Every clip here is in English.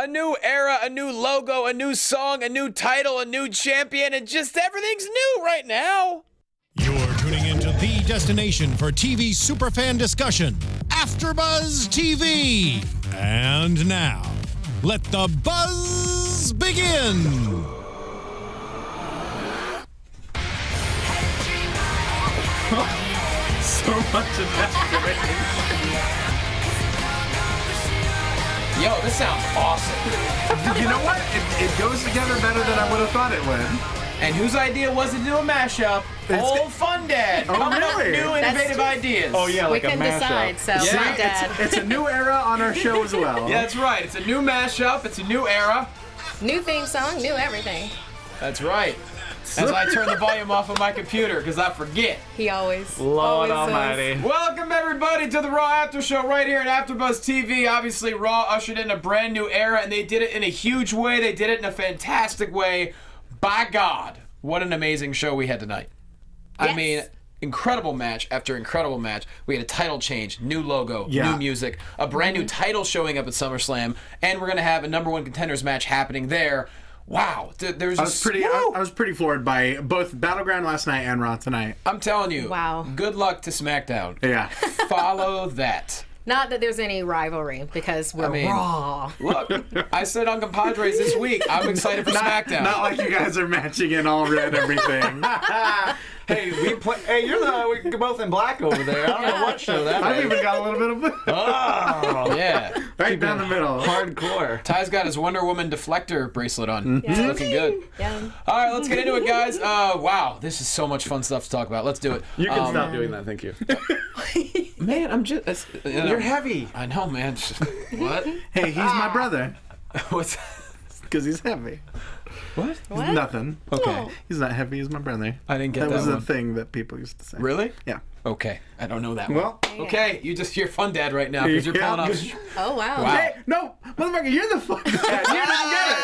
A new era, a new logo, a new song, a new title, a new champion, and just everything's new right now. You're tuning into the destination for TV superfan discussion, AFTERBUZZ TV. And now, let the buzz begin. So much evacuation. Yo, this sounds awesome. You know what? It goes together better than I would have thought it would. And whose idea was to do a mashup? Old Fun Dad. Oh, Coming up with really? new innovative ideas. Oh, yeah, like we a couldn't mashup. decide, so Yeah. my dad. It's a new era on our show as well. Yeah, that's right. It's a new mashup. It's a new era. New theme song, new everything. That's right. As I turn the volume off of my computer, because I forget. He always. Lord always Almighty. Welcome, everybody, to the Raw After Show right here at AfterBuzz TV. Obviously, Raw ushered in a brand new era, and they did it in a huge way. They did it in a fantastic way. By God, what an amazing show we had tonight. I Yes. mean, incredible match after incredible match. We had a title change, new logo, Yeah. new music, a brand new title showing up at SummerSlam, and we're going to have a #1 contenders match happening there. Wow. There's I was pretty floored by both Battleground last night and Raw tonight. I'm telling you. Wow. Good luck to SmackDown. Yeah. Follow that. Not that there's any rivalry because we're Raw. Look, I said on compadres this week. I'm excited for SmackDown. Not like you guys are matching in all red everything. Hey, we're both in black over there. I don't know what show that I've is. even got a little bit of blue. Oh, Yeah. Right down the middle. hardcore. Ty's got his Wonder Woman deflector bracelet on. It's looking good. Yeah. All right, let's get into it, guys. Wow, this is so much fun stuff to talk about. Let's do it. You can stop doing that, thank you. Man, I'm just... You're heavy. I know, man. What? Hey, he's my brother. What's... Because he's heavy. What? What? Nothing. Okay. He's not heavy, he's my brother. I didn't get That that was one. a thing that people used to say. Really? Yeah. Okay. I don't know that Well, one. Okay, you're fun dad right now because you're Yeah. pulling off... Oh, wow. Wow. hey, no, motherfucker, you're the fucking dad. You didn't get it.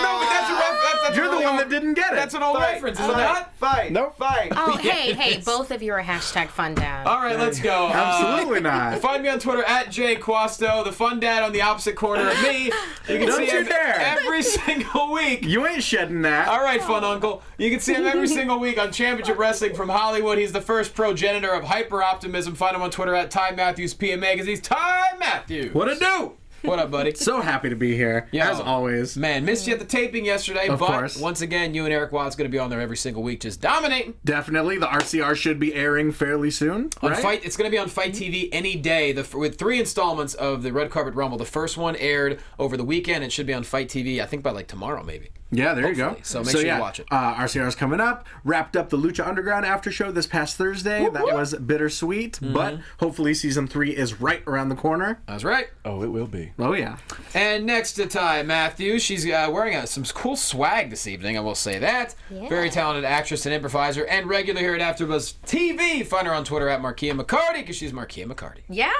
No, but that's a that's You're an the old- one that didn't get it. That's an old reference, is it not? Fight. Nope. Fight. Oh, hey, both of you are hashtag fun dad. All right, let's go. Absolutely not. Find me on Twitter at Jay Quasto, the fun dad on the opposite corner of me. You can Don't see you him dare. every single week. You ain't shedding that. All right, fun uncle. You can see him every single week on Championship Wrestling from Hollywood. He's the first progenitor of hyper optimism. Find him on Twitter at Ty Matthews PMA because he's Ty Matthews. What a do? What up, buddy? So happy to be here, Yo. as always. Man, missed you at the taping yesterday, Of but course. once again, you and Eric Watt's going to be on there every single week, just dominating. Definitely, the RCR should be airing fairly soon. On right? Fight, it's going to be on Fight TV any day. With 3 installments of the Red Carpet Rumble. The first one aired over the weekend. It should be on Fight TV, I think by like tomorrow, maybe. Yeah, there you go. Hopefully. So make sure you watch it. RCR's coming up. Wrapped up the Lucha Underground after show this past Thursday. That was bittersweet, but hopefully season 3 is right around the corner. That's right. Oh, it will be. Oh yeah. And next to Ty Matthews, she's wearing some cool swag this evening, I will say that. Yeah. Very talented actress and improviser and regular here at AfterBuzz TV. Find her on Twitter at Markeia McCarty because she's Markeia McCarty. Yeah.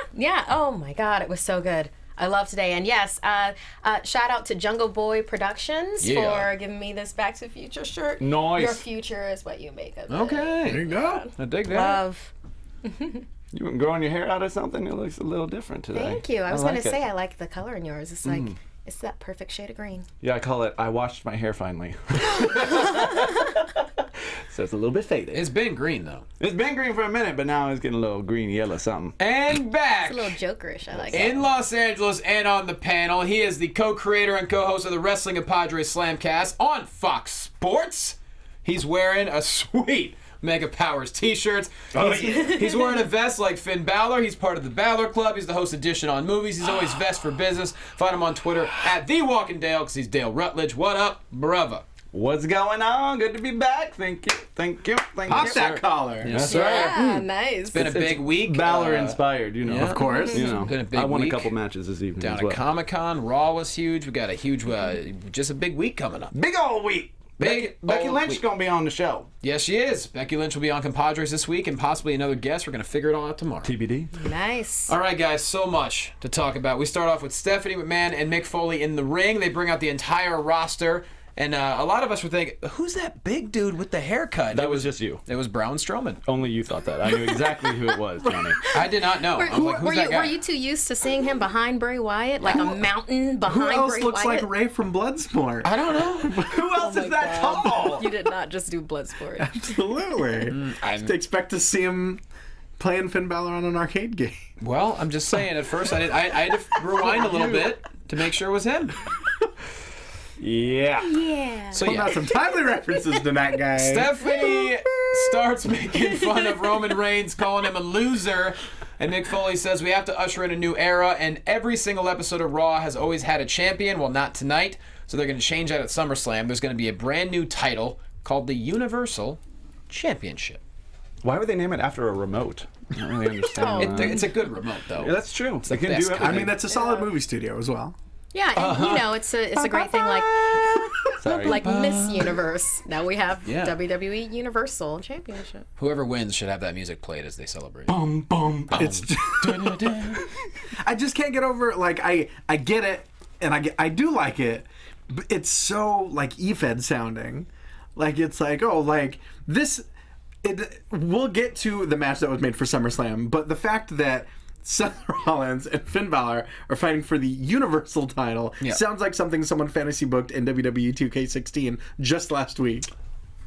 Oh, my God. It was so good. I love today. And yes, shout out to Jungle Boy Productions for giving me this Back to the Future shirt. Nice. Your future is what you make of it. Okay. There you go. I dig that. Love. You been growing your hair out or something? It looks a little different today. Thank you. I was like going to it. say I like the color in yours. It's like, it's that perfect shade of green. Yeah, I call it, I washed my hair finally. So it's a little bit faded. It's been green, though. It's been green for a minute, but now it's getting a little green yellow something. And back It's a little jokerish. I like it. in Los Angeles and on the panel, he is the co-creator and co-host of the Wrestling and Padres Slamcast on Fox Sports. He's wearing a sweet Mega Powers t-shirts. He's wearing a vest like Finn Balor. He's part of the Balor Club. He's the host of Dish It On Movies. He's always vest for business. Find him on Twitter at The Walking Dale because he's Dale Rutledge. What up, brother? What's going on? Good to be back. Thank you. Pop that collar. Yes, Yeah, nice. Been a big week. Balor inspired, you know. yeah. Of course. You know, Been a big I won week. a couple matches this evening Down as at well. Comic-Con. Raw was huge. We got a huge, just a big week coming up. Big old week. Big Becky old Lynch week. gonna be on the show. Yes, she is. Becky Lynch will be on Compadres this week and possibly another guest. We're going to figure it all out tomorrow. TBD. Nice. All right, guys, so much to talk about. We start off with Stephanie McMahon and Mick Foley in the ring. They bring out the entire roster, And a lot of us were thinking, who's that big dude with the haircut? That was just you. It was Braun Strowman. Only you thought that. I knew exactly who it was, Johnny. I did not know. I was like, who's that guy? Were you too used to seeing him behind Bray Wyatt, like a mountain behind Who else Bray looks Wyatt? like Ray from Bloodsport? I don't know. Who else is that tall? You did not just do Bloodsport. Absolutely. Just expect to see him playing Finn Balor on an arcade game. Well, I'm just saying, at first I had to rewind a little bit to make sure it was him. Yeah. Yeah. So Pulling out some timely references tonight, guys. Stephanie starts making fun of Roman Reigns, calling him a loser. And Mick Foley says we have to usher in a new era, and every single episode of Raw has always had a champion. Well, not tonight. So they're going to change that at SummerSlam. There's going to be a brand new title called the Universal Championship. Why would they name it after a remote? I don't really understand. It's a good remote, though. Yeah, that's true. They the can best do kind. I everything. mean, that's a solid movie studio as well. Yeah, and you know, it's a great thing, Sorry. like Miss Universe. Now we have Yeah. WWE Universal Championship. Whoever wins should have that music played as they celebrate. It's I just can't get over it. Like I get it, and I do like it, but it's so like E-Fed sounding. Like it's like, oh, like this. We'll get to the match that was made for SummerSlam, but the fact that Seth Rollins and Finn Balor are fighting for the Universal title sounds like something someone fantasy booked in WWE 2K16 just last week.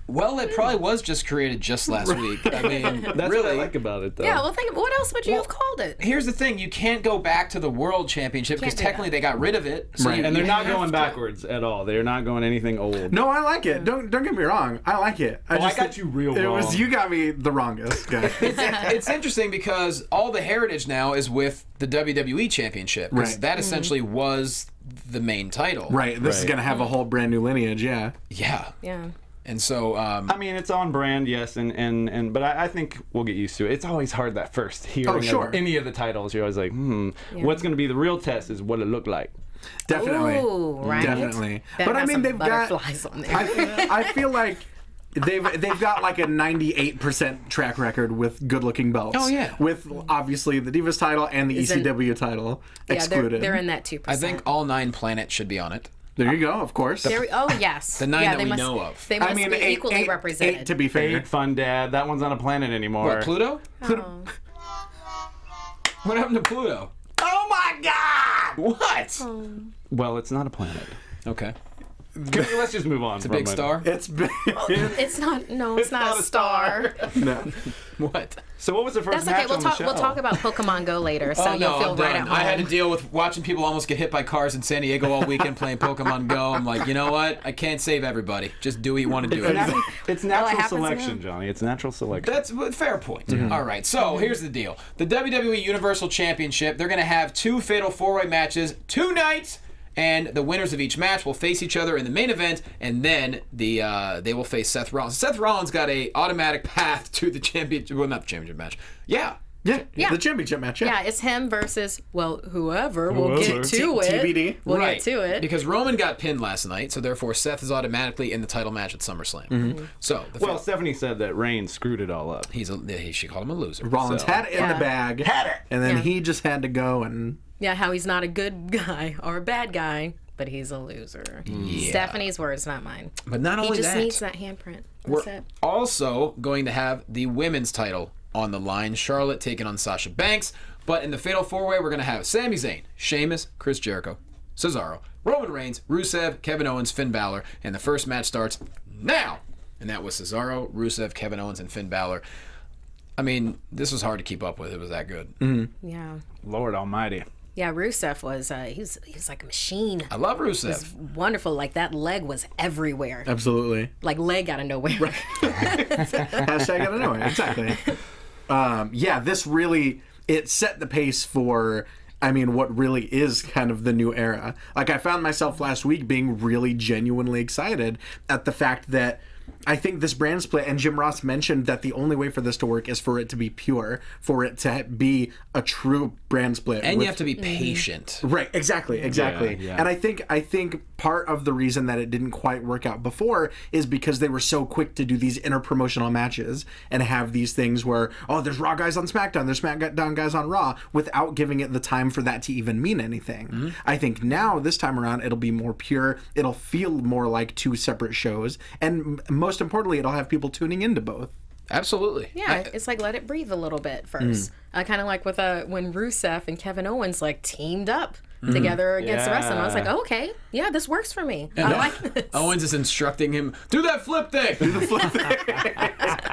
Well, it probably was just created just last week. I mean, That's really. what I like about it, though. Yeah, well, think what else would you have called it? Here's the thing: you can't go back to the World Championship because Can't do technically that. they got rid of it. So Right. you- And they're you not have going to- backwards at all. They're not going anything old. No, I like it. Don't get me wrong. I like it. I got you real It wrong. was you got me the wrongest guy. It's interesting because all the heritage now is with the WWE Championship. 'Cause Right. that essentially was the main title. Right. This is Right. gonna have a whole brand new lineage. Yeah. Yeah. Yeah. And so, I mean, it's on brand, yes, but I think we'll get used to it. It's always hard that first hearing sure. of any of the titles. You're always like, what's going to be the real test is what it looked like. Definitely. Ooh, right. Definitely. Better But I have mean, some they've got. butterflies on there. I feel like they've got like a 98% track record with good-looking belts. Oh, yeah. With obviously the Divas title and the Is it- ECW title Yeah, excluded. they're in that 2%. I think all 9 planets should be on it. There you go. Of course. Oh, yes. The 9 yeah, that they we must, know of. They must I mean, be eight, equally eight, represented. 8 to be fair. Fate, Fun Dad, that one's on a planet anymore. What, Pluto? Oh. What happened to Pluto? Oh my God! What? Well, it's not a planet. Okay. Let's just move on. It's a big star? It's been. It's not. No, it's not a star. No. What? So what was the first That's okay. match on the show? We'll talk about Pokemon Go later, so Oh, you'll no, feel I'm right done. at home. I had to deal with watching people almost get hit by cars in San Diego all weekend playing Pokemon Go. I'm like, you know what? I can't save everybody. Just do what you want to do. It's natural happens selection, now. Johnny. It's natural selection. That's a fair point. All right, so here's the deal. The WWE Universal Championship, they're going to have 2 Fatal 4-Way matches tonight, and the winners of each match will face each other in the main event, and then they will face Seth Rollins. Seth Rollins got a automatic path to the championship, well, not the championship match. Yeah. Yeah. The championship match. Yeah. Yeah, it's him versus whoever. We'll Whoever. get to it. TBD. We'll right. get to it. Because Roman got pinned last night, so therefore Seth is automatically in the title match at SummerSlam. So, Well, Stephanie said that Reigns screwed it all up. she called him a loser. Rollins So- had it in Yeah. the bag. Had it. And then Yeah. he just had to go and. Yeah, how he's not a good guy or a bad guy, but he's a loser. Stephanie's words, not mine. But not He only just that, needs that handprint. we're That's it. also going to have the women's title on the line. Charlotte taking on Sasha Banks. But in the Fatal 4-Way, we're going to have Sami Zayn, Sheamus, Chris Jericho, Cesaro, Roman Reigns, Rusev, Kevin Owens, Finn Balor. And the first match starts now. And that was Cesaro, Rusev, Kevin Owens, and Finn Balor. I mean, this was hard to keep up with. It was that good. Yeah. Lord Almighty. Yeah, Rusev was, he was like a machine. I love Rusev. Wonderful. Like, that leg was everywhere. Absolutely. Like, leg out of nowhere. Hashtag out of nowhere. Exactly. Yeah, this really, it set the pace for, I mean, what really is kind of the new era. Like, I found myself last week being really genuinely excited at the fact that I think this brand split, and Jim Ross mentioned that the only way for this to work is for it to be pure, for it to be a true brand split. And you have to be patient. Right, exactly. Yeah. And I think part of the reason that it didn't quite work out before is because they were so quick to do these interpromotional matches and have these things where, oh, there's Raw guys on SmackDown, there's SmackDown guys on Raw, without giving it the time for that to even mean anything. I think now, this time around, it'll be more pure. It'll feel more like two separate shows. And most importantly, it'll have people tuning into both. Absolutely. Yeah, it's like let it breathe a little bit first. Kind of like with when Rusev and Kevin Owens like teamed up together against the rest of them. I was like, oh, okay, yeah, this works for me. I like this. Owens is instructing him, do that flip thing. Do the flip thing.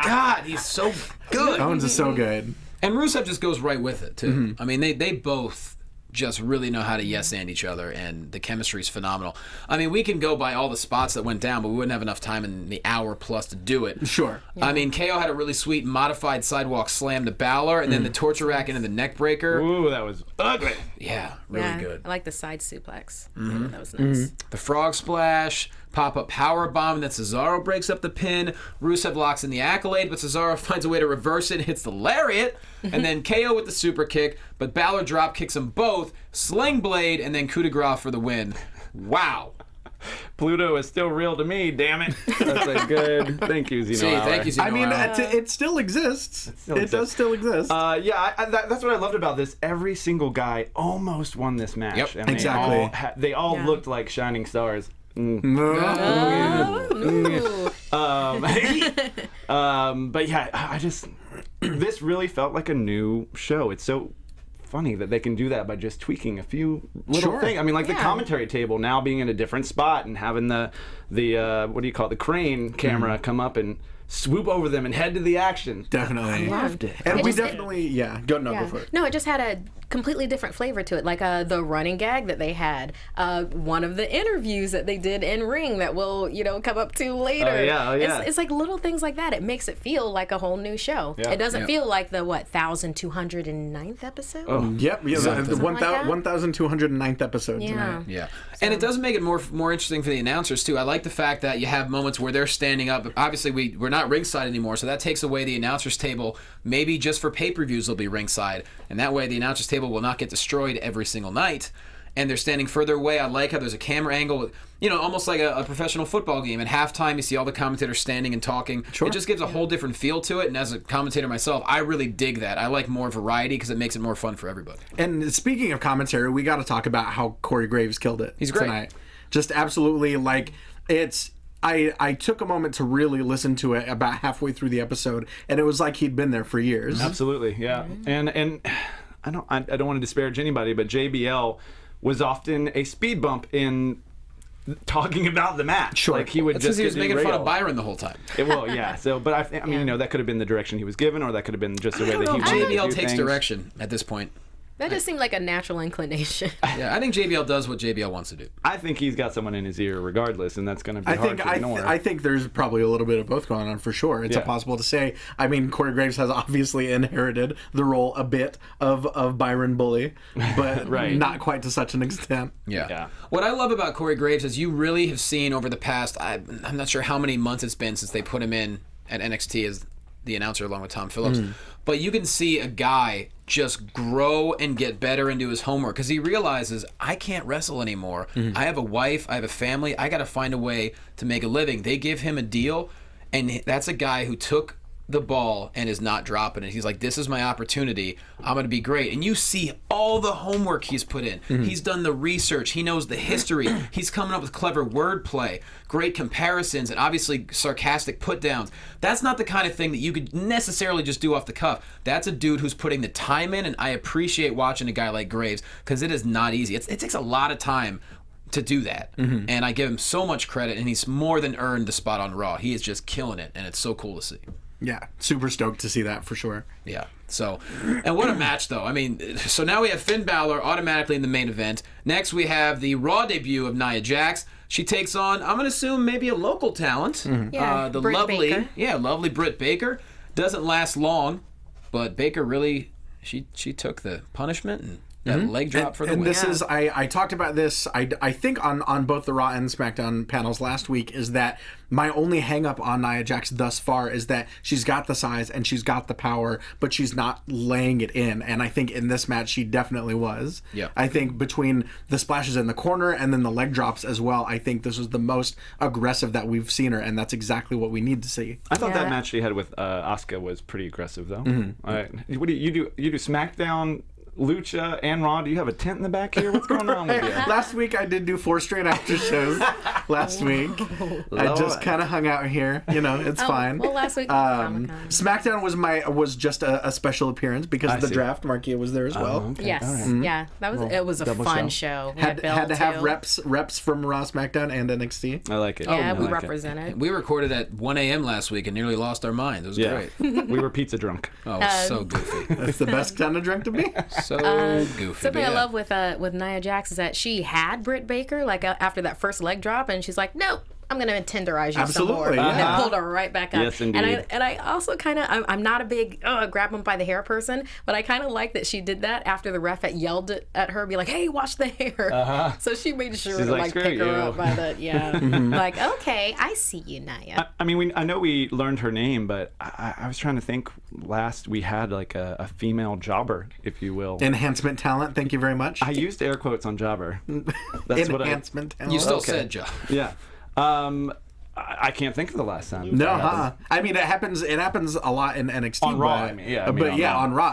God, he's so good. Owens is so good. And Rusev just goes right with it, too. I mean, they both just really know how to yes-and each other, and the chemistry is phenomenal. I mean, we can go by all the spots that went down, but we wouldn't have enough time in the hour plus to do it. Sure. Yeah. I mean, KO had a really sweet modified sidewalk slam to Balor, and then the torture rack into the neck breaker. Ooh, that was ugly. Yeah, really good. I like the side suplex. Yeah, that was nice. The frog splash, pop-up power bomb, and then Cesaro breaks up the pin. Rusev locks in the accolade, but Cesaro finds a way to reverse it and hits the lariat. And then KO with the super kick, but Balor drop kicks them both. Sling blade, and then coup de grace for the win. Wow. Pluto is still real to me, damn it. That's a good. Thank you, Zeno. See, thank you, Zeno. I mean, it still exists. It does still exist. That's what I loved about this. Every single guy almost won this match. Yep, and exactly. They all looked like shining stars. But yeah, I just this really felt like a new show. It's so funny that they can do that by just tweaking a few little things. I mean, like the commentary table now being in a different spot and having the what do you call it, the crane camera come up and swoop over them and head to the action. Definitely. I loved it. And It we just- definitely, go for it. No, it just had a completely different flavor to it, like the running gag that they had, one of the interviews that they did in ring that we'll come up to later. Oh, yeah. It's like little things like that. It makes it feel like a whole new show. Yeah. It doesn't feel like the 1209th episode. Yep, the Something like that? 1,209th episode tonight. Yeah, and it does make it more interesting for the announcers too. I like the fact that you have moments where they're standing up. Obviously, we're not ringside anymore, so that takes away the announcers table. Maybe just for pay-per-views they'll be ringside, and that way the announcers table will not get destroyed every single night. And they're standing further away. I like how there's a camera angle, almost like a professional football game. At halftime, you see all the commentators standing and talking. Sure. It just gives a whole different feel to it. And as a commentator myself, I really dig that. I like more variety because it makes it more fun for everybody. And speaking of commentary, we got to talk about how Corey Graves killed it. He's great. Tonight. Just absolutely, I took a moment to really listen to it about halfway through the episode, and it was like he'd been there for years. Absolutely, yeah. And I don't want to disparage anybody, but JBL was often a speed bump in talking about the match. Sure. Like he would That's just because he was get making fun derailed. of Byron the whole time. Yeah. So, but I mean, that could have been the direction he was given, or that could have been just the way I don't that know he if wanted to JBL do takes things. direction at this point. That just seemed like a natural inclination. Yeah, I think JBL does what JBL wants to do. I think he's got someone in his ear regardless, and that's going to be hard to ignore. I think there's probably a little bit of both going on for sure. It's Yeah. impossible to say. I mean, Corey Graves has obviously inherited the role a bit of Byron Bully, but Right. not quite to such an extent. Yeah. What I love about Corey Graves is you really have seen over the past, I'm not sure how many months it's been since they put him in at NXT as the announcer along with Tom Phillips, but you can see a guy just grow and get better and do his homework because he realizes, I can't wrestle anymore. I have a wife, I have a family, I got to find a way to make a living. They give him a deal, and that's a guy who took the ball and is not dropping it. He's like, this is my opportunity. I'm going to be great. And you see all the homework he's put in. He's done the research. He knows the history. He's coming up with clever wordplay, great comparisons, and obviously sarcastic put-downs. That's not the kind of thing that you could necessarily just do off the cuff. That's a dude who's putting the time in, and I appreciate watching a guy like Graves because it is not easy. It takes a lot of time to do that. And I give him so much credit, and he's more than earned the spot on Raw. He is just killing it, and it's so cool to see. Yeah, super stoked to see that for sure. Yeah. So, and what a match, though. I mean, so now we have Finn Balor automatically in the main event. Next, we have the Raw debut of Nia Jax. She takes on, I'm going to assume, maybe a local talent. Yeah, the Britt lovely, Baker. lovely Britt Baker. Doesn't last long, but Baker really, she took the punishment and That leg drop for the win. And this is, I talked about this, I think on both the Raw and SmackDown panels last week, is that my only hang up on Nia Jax thus far is that she's got the size and she's got the power, but she's not laying it in. And I think in this match she definitely was. Yeah. I think between the splashes in the corner and then the leg drops as well, I think this was the most aggressive that we've seen her, and that's exactly what we need to see. I thought that match she had with Asuka was pretty aggressive, though. What do you do? You do SmackDown, Lucha, and Raw? Do you have a tent in the back here? What's going on with you? Last week I did do 4 straight after shows. Last week I just kind of hung out here. You know, it's fine. Well, last week SmackDown was just a special appearance because of the draft. Markeia was there as well. Okay. Yes, yeah, it was a fun show. We Had to have too. reps from Raw, SmackDown, and NXT. I like it. Yeah, we like represented. We recorded at 1 a.m. last week and nearly lost our minds. It was great. We were pizza drunk. Oh, so goofy. That's the best kind of drink to be. So goofy. Something I love with Nia Jax is that she had Britt Baker after that first leg drop, and she's like, nope, I'm going to tenderize you some more. Absolutely, yeah. And pulled her right back up. Yes, indeed. And I also kind of, I'm not a big grab them by the hair person, but I kind of like that she did that after the ref had yelled at her, be like, hey, watch the hair. So she made sure She's to like, pick "Screw her you." up by the, like, okay, I see you, Nia. I mean, I know we learned her name, but I was trying to think. Last we had like a female jobber, if you will. Enhancement talent. Thank you very much. I used air quotes on jobber. That's what Enhancement talent. You still said job. Yeah. I can't think of the last time. No, I mean, it happens a lot in NXT. On Raw, I mean, yeah. But on Raw,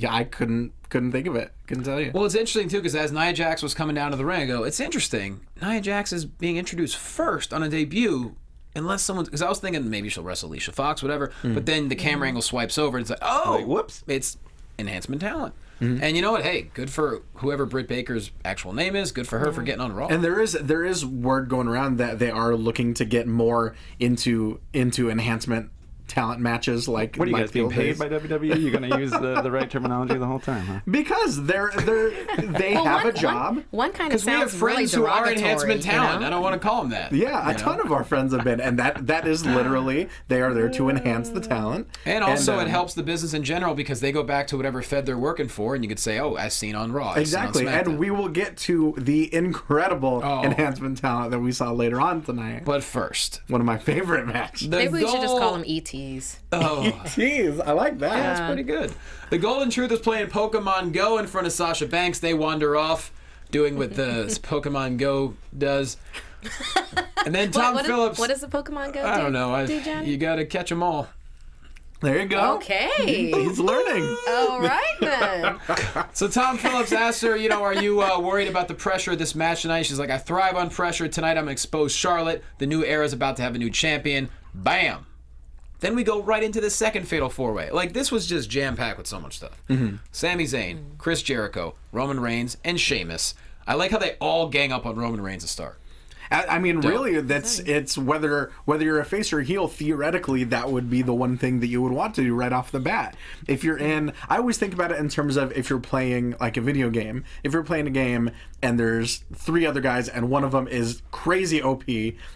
I couldn't think of it. Couldn't tell you. Well, it's interesting, too, because as Nia Jax was coming down to the ring, I go, it's interesting. Nia Jax is being introduced first on a debut, unless someone... Because I was thinking maybe she'll wrestle Alicia Fox, whatever, but then the camera angle swipes over and it's like, oh, Like, whoops. It's enhancement talent. And you know what? Hey, good for whoever Britt Baker's actual name is. Good for her for getting on Raw. And there is word going around that they are looking to get more into enhancement talent matches. Like, What are you like guys being paid by WWE? You're going to use the right terminology the whole time, huh? Because they have a job. One kind of Because we have sounds really friends who are derogatory, enhancement talent. you know? I don't want to call them that. Yeah, a ton of our friends have been, and that is literally, they are there to enhance the talent. And also, it helps the business in general because they go back to whatever fed they're working for, and you could say, oh, as seen on Raw. as seen on Exactly, SmackDown. and we will get to the incredible enhancement talent that we saw later on tonight. But first, One of my favorite matches. Maybe we should just call them ETs. Oh, Jeez, I like that. that's pretty good. The Golden Truth is playing Pokemon Go in front of Sasha Banks. They wander off, doing what the Pokemon Go does. And then Tom Phillips. What does the Pokemon Go do? I don't know. do, Johnny? You got to catch them all. There you go. Okay. He's learning. All right, then. So Tom Phillips asked her, are you worried about the pressure of this match tonight? She's like, I thrive on pressure. Tonight I'm going to expose Charlotte. The new era is about to have a new champion. Bam. Then we go right into the second Fatal 4-Way. Like, this was just jam-packed with so much stuff. Sami Zayn, Chris Jericho, Roman Reigns, and Sheamus. I like how they all gang up on Roman Reigns to start. I mean, really, it's whether you're a face or a heel, theoretically, that would be the one thing that you would want to do right off the bat. If you're I always think about it in terms of if you're playing like a video game. If you're playing a game and there's 3 other guys and one of them is crazy OP,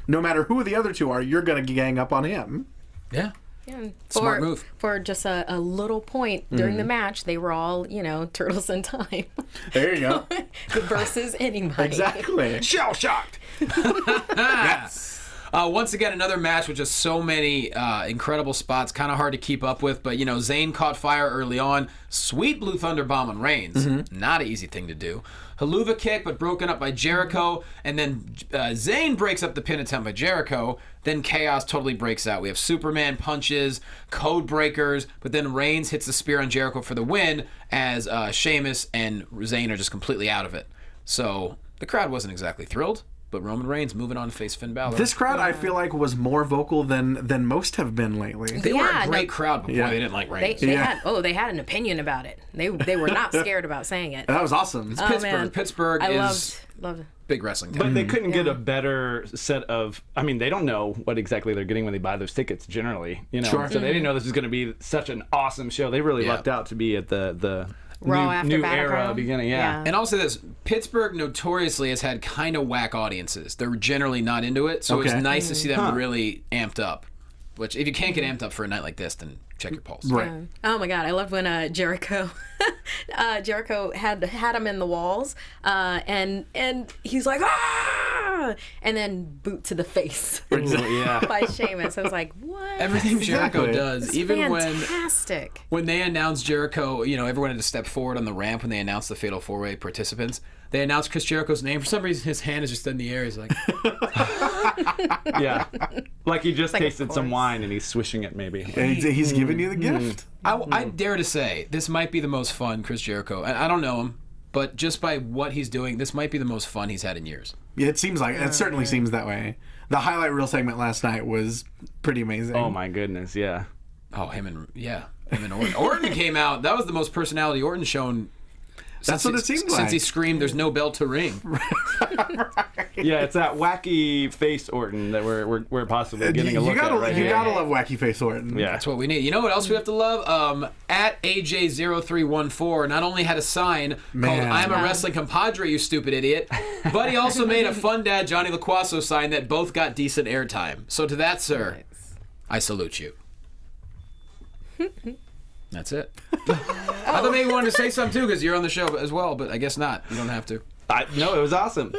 no matter who the other 2 are, you're going to gang up on him. Yeah. Yeah. Smart move. For just a little point during the match, they were all, turtles in time. There you go. Versus anybody. Exactly. Shell-shocked. Yes. Once again, another match with just so many incredible spots. Kind of hard to keep up with, but Zayn caught fire early on. Sweet Blue Thunder Bomb on Reigns. Not an easy thing to do. Haluva kick, but broken up by Jericho. And then Zayn breaks up the pin attempt by Jericho. Then chaos totally breaks out. We have Superman punches, code breakers, but then Reigns hits the spear on Jericho for the win as Sheamus and Zayn are just completely out of it. So the crowd wasn't exactly thrilled. But Roman Reigns moving on to face Finn Balor. This crowd, I feel like, was more vocal than most have been lately. They were a great crowd before they didn't like Reigns. They had an opinion about it. They were not scared about saying it. That was awesome. It's Pittsburgh. Man. Pittsburgh is loved it. big wrestling town. But they couldn't get a better set of... I mean, they don't know what exactly they're getting when they buy those tickets, generally. Sure. So they didn't know this was going to be such an awesome show. They really lucked out to be at the Raw after new Battle era Royal. beginning. Yeah. And I'll say this, Pittsburgh notoriously has had kind of whack audiences. They're generally not into it, so it's nice to see them really amped up. Which, if you can't get amped up for a night like this, then check your pulse. Right. Oh my God, I loved when Jericho Jericho had him in the walls, and he's like, ah, and then boot to the face by Sheamus. I was like, what? Everything Jericho does, It's even fantastic. when they announced Jericho, everyone had to step forward on the ramp when they announced the Fatal 4-Way participants. They announced Chris Jericho's name. For some reason, his hand is just in the air. He's like, Yeah, like he just Like, of tasted some course. wine and he's swishing it maybe. And he's giving you the gift. I dare to say this might be the most fun Chris Jericho. And I don't know him, but just by what he's doing, this might be the most fun he's had in years. Yeah, it certainly seems that way. The highlight reel segment last night was pretty amazing. Oh my goodness, yeah. Oh, him and Orton. Orton came out. That was the most personality Orton shown. That's what it seemed like. Since he screamed, "There's no bell to ring." Yeah, it's that wacky face Orton that we're possibly getting a look at right You here. gotta love Wacky Face Orton. Yeah. That's what we need. You know what else we have to love? At AJ0314 not only had a sign called "I'm a wrestling compadre, you stupid idiot," but he also made a Fun Dad Jonny Loquasto sign that both got decent airtime. So to that, sir, I salute you. That's it. I thought maybe you wanted to say something too because you're on the show as well, but I guess not. You don't have to. No, it was awesome.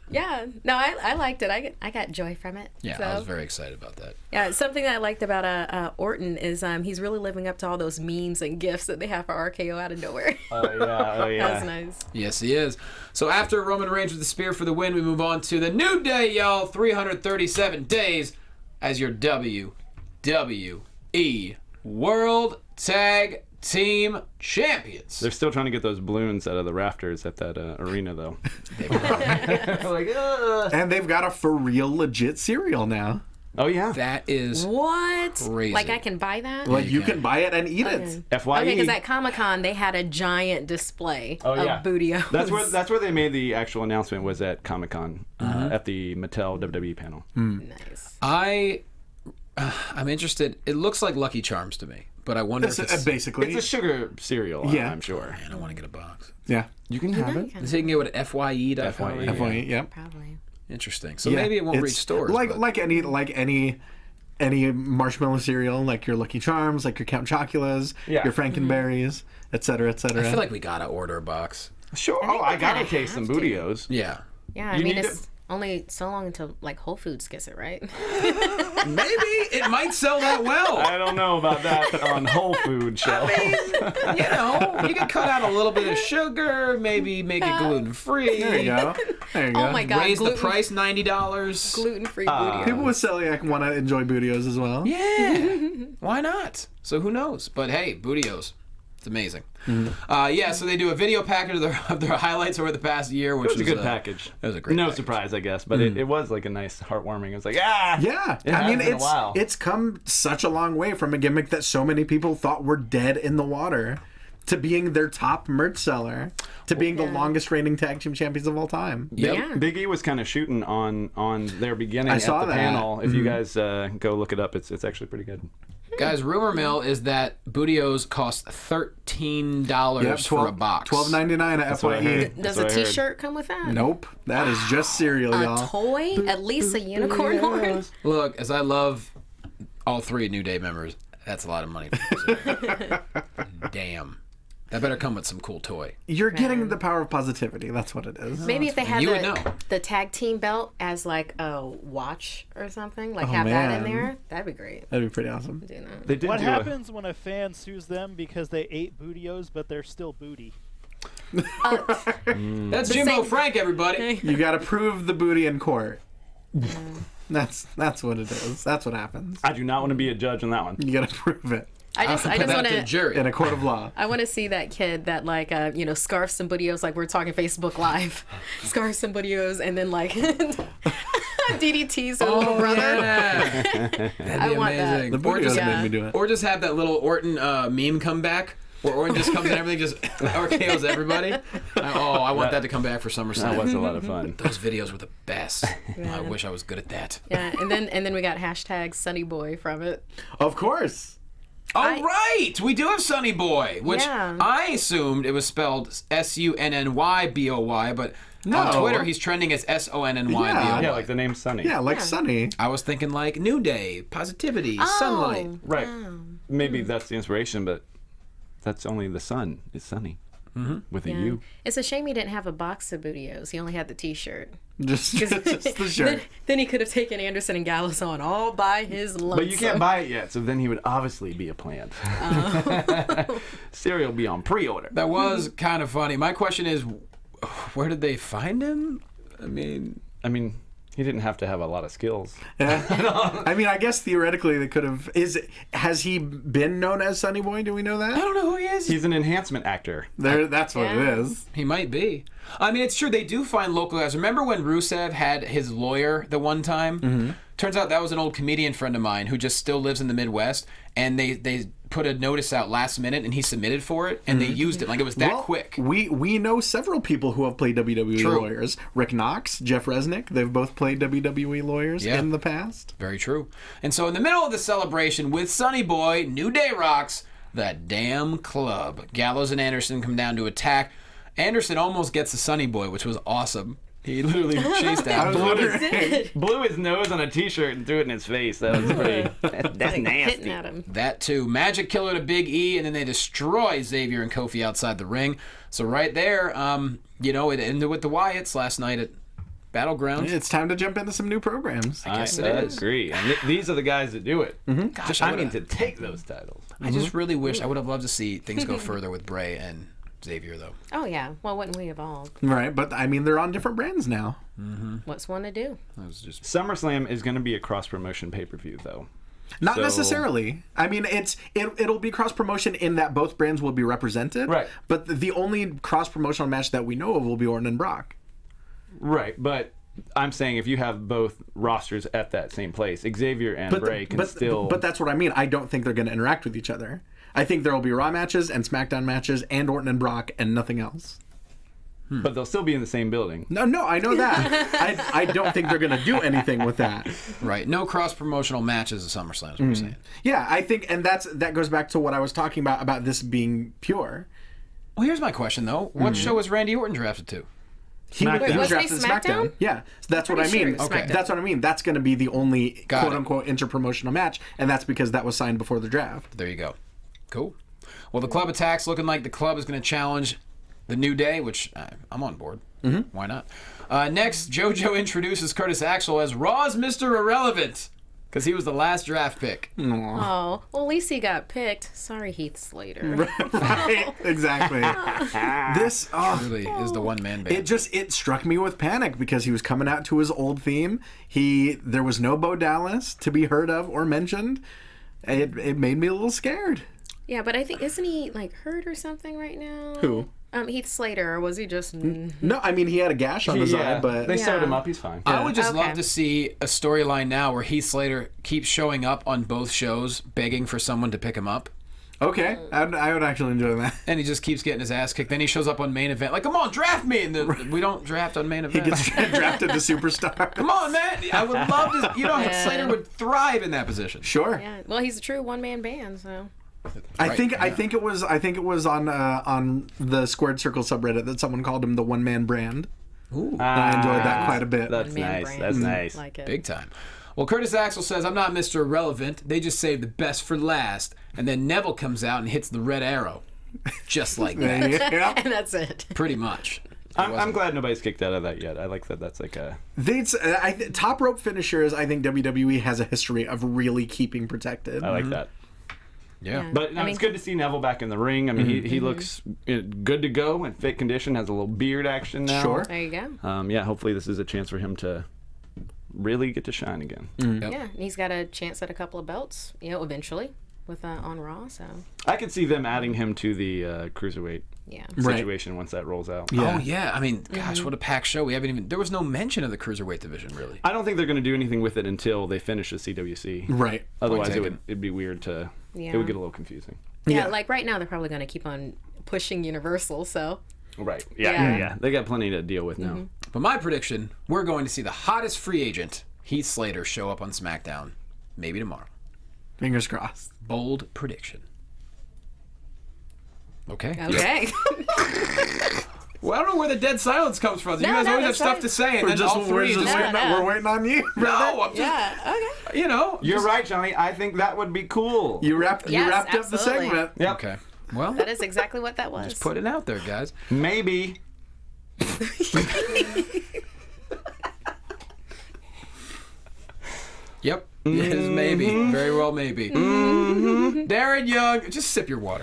Yeah, no, I liked it. I got joy from it. Yeah, so. I was very excited about that. Yeah, something that I liked about Orton is he's really living up to all those memes and gifs that they have for RKO out of nowhere. Oh yeah. That was nice. Yes, he is. So after Roman Reigns with the spear for the win, we move on to the New Day, y'all. 337 days as your WWE World Tag Team Champions. They're still trying to get those balloons out of the rafters at that arena, though. And they've got a for real legit cereal now. Oh yeah. That is What? crazy. Like I can buy that? Like you can buy it and eat it. FYE. Okay, because at Comic-Con they had a giant display of Bootios. That's where they made the actual announcement, was at Comic-Con at the Mattel WWE panel. Nice. I'm interested. It looks like Lucky Charms to me, but I wonder if it's... Basically. It's a sugar cereal, Yeah. I'm sure. Man, I want to get a box. Yeah. You can have it. So you can get what, FYE.com? FYE. FYE, yep. Probably. Interesting. So Yeah, maybe it won't it's reach stores. Like but- any marshmallow cereal, like your Lucky Charms, like your Count Choculas, Yeah. your Frankenberries, et cetera, et cetera. I feel like we gotta order a box. Sure. think I we gotta kinda taste some have to. Bootios. Yeah. Yeah, I You mean need it's only so long until like Whole Foods gets it, right? Maybe it might sell that well. I don't know about that on Whole Food shelves. You can cut out a little bit of sugar, maybe make it gluten free. There you go. There you go. Oh my God. Raise the gluten- price $90. Gluten-free Bootios. People with celiac want to enjoy Bootios as well. Yeah. Why not? So who knows? But hey, Bootios. It's amazing. So they do a video package of their highlights over the past year, which It was a good package. It was a great No package. surprise, I guess, but it was like a nice, heartwarming. It was like, ah! Yeah, It I mean has been a while. it's come such a long way from a gimmick that so many people thought were dead in the water to being their top merch seller to being the longest reigning tag team champions of all time. Yep. Yeah. Big E was kind of shooting on their beginning I at saw the that. panel. If you guys go look it up, it's actually pretty good. Guys, rumor mill is that Bootios cost $13 for a box. $12.99 at what I FYE. heard. Does That's a what I heard. T-shirt come with that? Nope, that is just cereal, A y'all. toy? At least a unicorn horn? Look, as I love all three New Day members, that's a lot of money. Damn. That better come with some cool toy. You're getting the power of positivity. That's what it is. Maybe if they had You would know. the tag team belt as like a watch or something, like Oh, have that in man. there, that'd be great. That'd be pretty awesome. Do that. They did What do happens when a fan sues them because they ate Bootios but they're still booty? That's Jimbo same- Frank, everybody. You got to prove the booty in court. That's what it is. That's what happens. I do not want to be a judge on that one. You got to prove it I just Put that want to the to. jury. in a court of law. I want to see that kid that like scarfs and Bootios like we're talking Facebook Live, scarfs and Bootios, and then like DDT's little brother. Yeah. That'd be I want that. amazing. The Or Bootios just, Yeah. made me do it. or just have that little Orton meme come back. Where Orton just comes and everything just RKO's everybody. I want that to come back for That SummerSlam. was a lot of fun. Those videos were the best. I wish I was good at that. Yeah, and then we got hashtag Sunny Boy from it. Of course. Oh, right! We do have Sonny Boy, which Yeah. I assumed it was spelled SUNNYBOY, but No. on Twitter he's trending as SONNYBOY. Yeah, like the name Sunny. Yeah, like Yeah. Sunny. I was thinking like New Day, positivity, sunlight. Right. Maybe that's the inspiration, but That's only the sun is sunny with a Yeah. U. It's a shame he didn't have a box of Bootios. He only had the T-shirt. Just the shirt. Then he could have taken Anderson and Gallows on all by his lonesome. But you can't buy it yet, so then he would obviously be a plant. Cereal will be on pre-order. That was kind of funny. My question is, where did they find him? I mean, he didn't have to have a lot of skills. I mean, I guess theoretically they could have. Has he been known as Sonny Boy? Do we know I that? don't know who he is. He's an enhancement actor. That's what Yeah. it is. He might be. I mean, it's true. They do find local guys. Remember when Rusev had his lawyer the one time? Turns out that was an old comedian friend of mine who just still lives in the Midwest. And they put a notice out last minute, and he submitted for it, and they used it. Like, it was that quick. We know several people who have played WWE True. lawyers. Rick Knox, Jeff Resnick. They've both played WWE lawyers Yeah. in the past. Very true. And so in the middle of the celebration with Sonny Boy, New Day rocks that damn club. Gallows and Anderson come down to attack. Anderson almost gets the Sonny Boy, which was awesome. He literally chased after him. Blew his nose on a T-shirt and threw it in his face. That was pretty. That's Hitting nasty. at him. That too. Magic Killer to Big E, and then they destroy Xavier and Kofi outside the ring. So right there, it ended with the Wyatts last night at Battleground. It's time to jump into some new programs. I guess it is. agree. And these are the guys that do it. Gosh, I mean, to take those titles. I just really wish I would have loved to see things go further with Bray and Xavier, though. Oh yeah. Well, wouldn't we have all? Right, but I mean, they're on different brands now. What's one to do? That was just SummerSlam is going to be a cross-promotion pay-per-view, though. Not So- necessarily. I mean, it'll be cross promotion in that both brands will be represented. Right. But the only cross promotional match that we know of will be Orton and Brock. Right, but I'm saying if you have both rosters at that same place, Xavier and Bray can still... But that's what I mean. I don't think they're going to interact with each other. I think there will be Raw matches and SmackDown matches and Orton and Brock and nothing else. But they'll still be in the same building. No, I know that. I don't think they're going to do anything with that. right. No cross promotional matches at SummerSlam, is what we're saying. Yeah, I think, and that goes back to what I was talking about this being pure. Well, here's my question, though. What show was Randy Orton drafted to? He SmackDown. was Wasn't drafted he to SmackDown. SmackDown? Yeah, so that's what I Pretty mean. sure Okay, SmackDown. that's what I mean. That's going to be the only Got quote it. unquote interpromotional match, and that's because that was signed before the draft. There you go. Cool. Well, the club attacks looking like the club is going to challenge the New Day, which I'm on board. Why not? Next, JoJo introduces Curtis Axel as Raw's Mr. Irrelevant because he was the last draft pick. Oh, well, at least he got picked. Sorry, Heath Slater. Right, exactly. This Really is the one-man band. it struck me with panic because he was coming out to his old theme. There was no Bo Dallas to be heard of or mentioned. It made me a little scared. Yeah, but I think isn't he like hurt or something right now? Who? Heath Slater, or was he just? No, I mean he had a gash on his eye, but They sewed him Yeah. up. He's fine. I would just Okay. love to see a storyline now where Heath Slater keeps showing up on both shows begging for someone to pick him up. okay, I would actually enjoy that. And he just keeps getting his ass kicked. Then he shows up on main event, like, come on, draft me. And we don't draft on main He event. gets drafted to superstar. Come on, man. I would love to. Heath Yeah. Slater would thrive in that position. Sure. Yeah. Well, he's a true one-man band, so. I Right, think yeah. it was on the Squared Circle subreddit that someone called him the one man brand. Ooh, I enjoyed that quite a bit. That's One-man nice. brand. That's nice. Like it. big time. Well, Curtis Axel says, I'm not Mr. Irrelevant. They just saved the best for last. And then Neville comes out and hits the red arrow. Just like that. Yeah. And that's it. Pretty much. I'm glad nobody's kicked out of that yet. I like that. That's like a... Top rope finishers, I think WWE has a history of really keeping protected. I like that. Yeah. But no, it's good to see Neville back in the ring. I mean, he looks good to go in fit condition. Has a little beard action now. Sure. There you go. Yeah. Hopefully, this is a chance for him to really get to shine again. Yep. Yeah, and he's got a chance at a couple of belts, eventually with on Raw. So I could see them adding him to the cruiserweight yeah. Right. situation once that rolls out. Yeah. Oh, yeah. I mean, gosh, what a packed show. We haven't even... There was no mention of the Cruiserweight division, really. I don't think they're going to do anything with it until they finish the CWC. Right. Otherwise, taken. it'd be weird to... It Yeah. would get a little confusing. Yeah, like right now they're probably going to keep on pushing Universal. So Right. Yeah. Yeah. They got plenty to deal with now. But my prediction, we're going to see the hottest free agent, Heath Slater, show up on SmackDown. Maybe tomorrow. Fingers crossed. Bold prediction. Okay. okay. Well, I don't know where the dead silence comes from. You No, guys no, always have that's stuff fine. to say, and then all three just... No. We're waiting on you. No, I'm just... yeah. Okay. You know. You're just- right, Johnny. I think that would be cool. You wrapped Yes, up the absolutely. segment. Yep. Okay. Well, That is exactly what that was. just put it out there, guys. Maybe. Yep. Yes, maybe. Very well, maybe. Darren Young, just sip your water.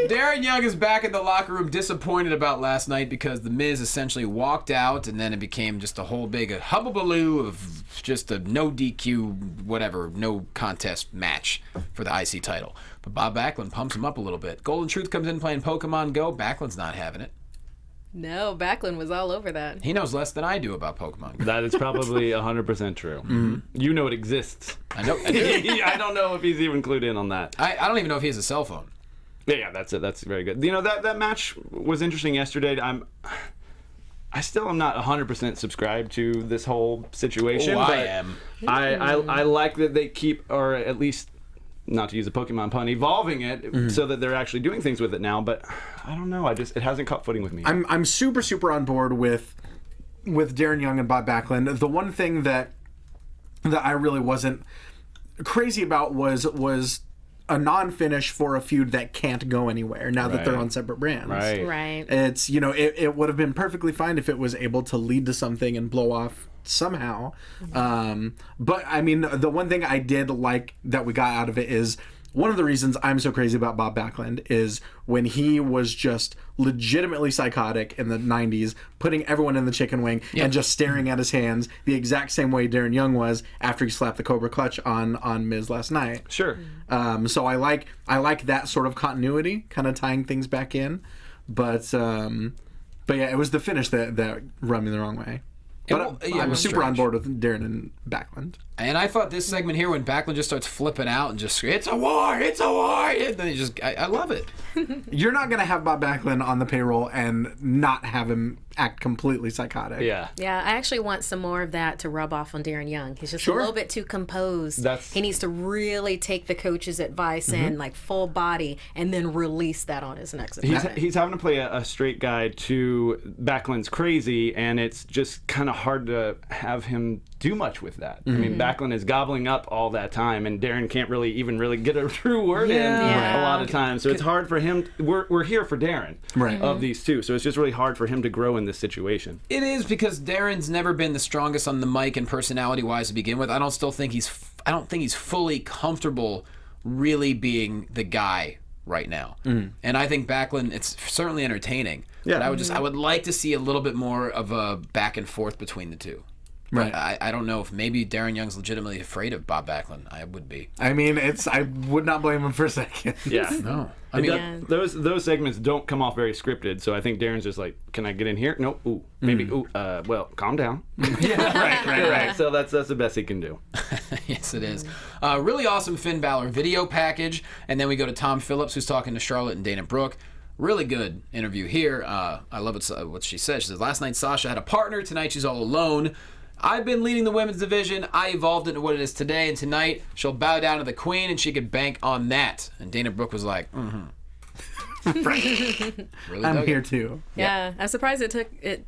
Darren Young is back in the locker room disappointed about last night because The Miz essentially walked out, and then it became just a whole big hubbubaloo of just a no DQ, whatever, no contest match for the IC title. But Bob Backlund pumps him up a little bit. Golden Truth comes in playing Pokemon Go. Backlund's not having it. No, Backlund was all over that. He knows less than I do about Pokemon Go. That is probably 100% true. You know it exists. I know. I do. I don't know if he's even clued in on that. I don't even know if he has a cell phone. Yeah, that's it. That's very good. You know, that match was interesting yesterday. I still am not 100% subscribed to this whole situation. Oh, I but am. I like that they keep, or at least, not to use a Pokemon pun, evolving it so that they're actually doing things with it now. But I don't know. It hasn't caught footing with me. I'm super on board with Darren Young and Bob Backlund. The one thing that I really wasn't crazy about was a non-finish for a feud that can't go anywhere now that they're on separate brands. Right. It's, it would have been perfectly fine if it was able to lead to something and blow off somehow. But I mean, the one thing I did like that we got out of it is one of the reasons I'm so crazy about Bob Backlund is when he was just legitimately psychotic in the 90s, putting everyone in the chicken wing and just staring at his hands the exact same way Darren Young was after he slapped the Cobra Clutch on Miz last night. Sure. So I like that sort of continuity, kind of tying things back in. But yeah, it was the finish that rubbed me the wrong way. But I'm super on board with Darren and Backlund. And I thought this segment here, when Backlund just starts flipping out and just it's a war, and then he just, I love it. You're not going to have Bob Backlund on the payroll and not have him act completely psychotic. Yeah. Yeah, I actually want some more of that to rub off on Darren Young. He's just a little bit too composed. That's- He needs to really take the coach's advice in, like full body, and then release that on his next opponent. He's having to play a straight guy to Backlund's crazy, and it's just kind of hard to have him do much with that. I mean, Backlund is gobbling up all that time, and Darren can't really get a true word in a lot of times. So it's hard for him. We're here for Darren of these two, so it's just really hard for him to grow in this situation. It is, because Darren's never been the strongest on the mic and personality-wise to begin with. I don't think he's fully comfortable really being the guy right now. And I think Backlund, it's certainly entertaining. Yeah. But I would like to see a little bit more of a back and forth between the two. Right. I don't know if maybe Darren Young's legitimately afraid of Bob Backlund. I would be. I mean, I would not blame him for a second. Yeah. No. I mean, those segments don't come off very scripted, so I think Darren's just like, can I get in here? No. Ooh. Maybe. Ooh. Well, calm down. Right. So that's the best he can do. Yes, it is. Really awesome Finn Balor video package, and then we go to Tom Phillips, who's talking to Charlotte and Dana Brooke. Really good interview here. I love what she said. She says, last night Sasha had a partner. Tonight she's all alone. I've been leading the women's division. I evolved into what it is today, and tonight she'll bow down to the queen, and she could bank on that. And Dana Brooke was like, Right. Really I'm dug here it. too. Yeah, I'm surprised it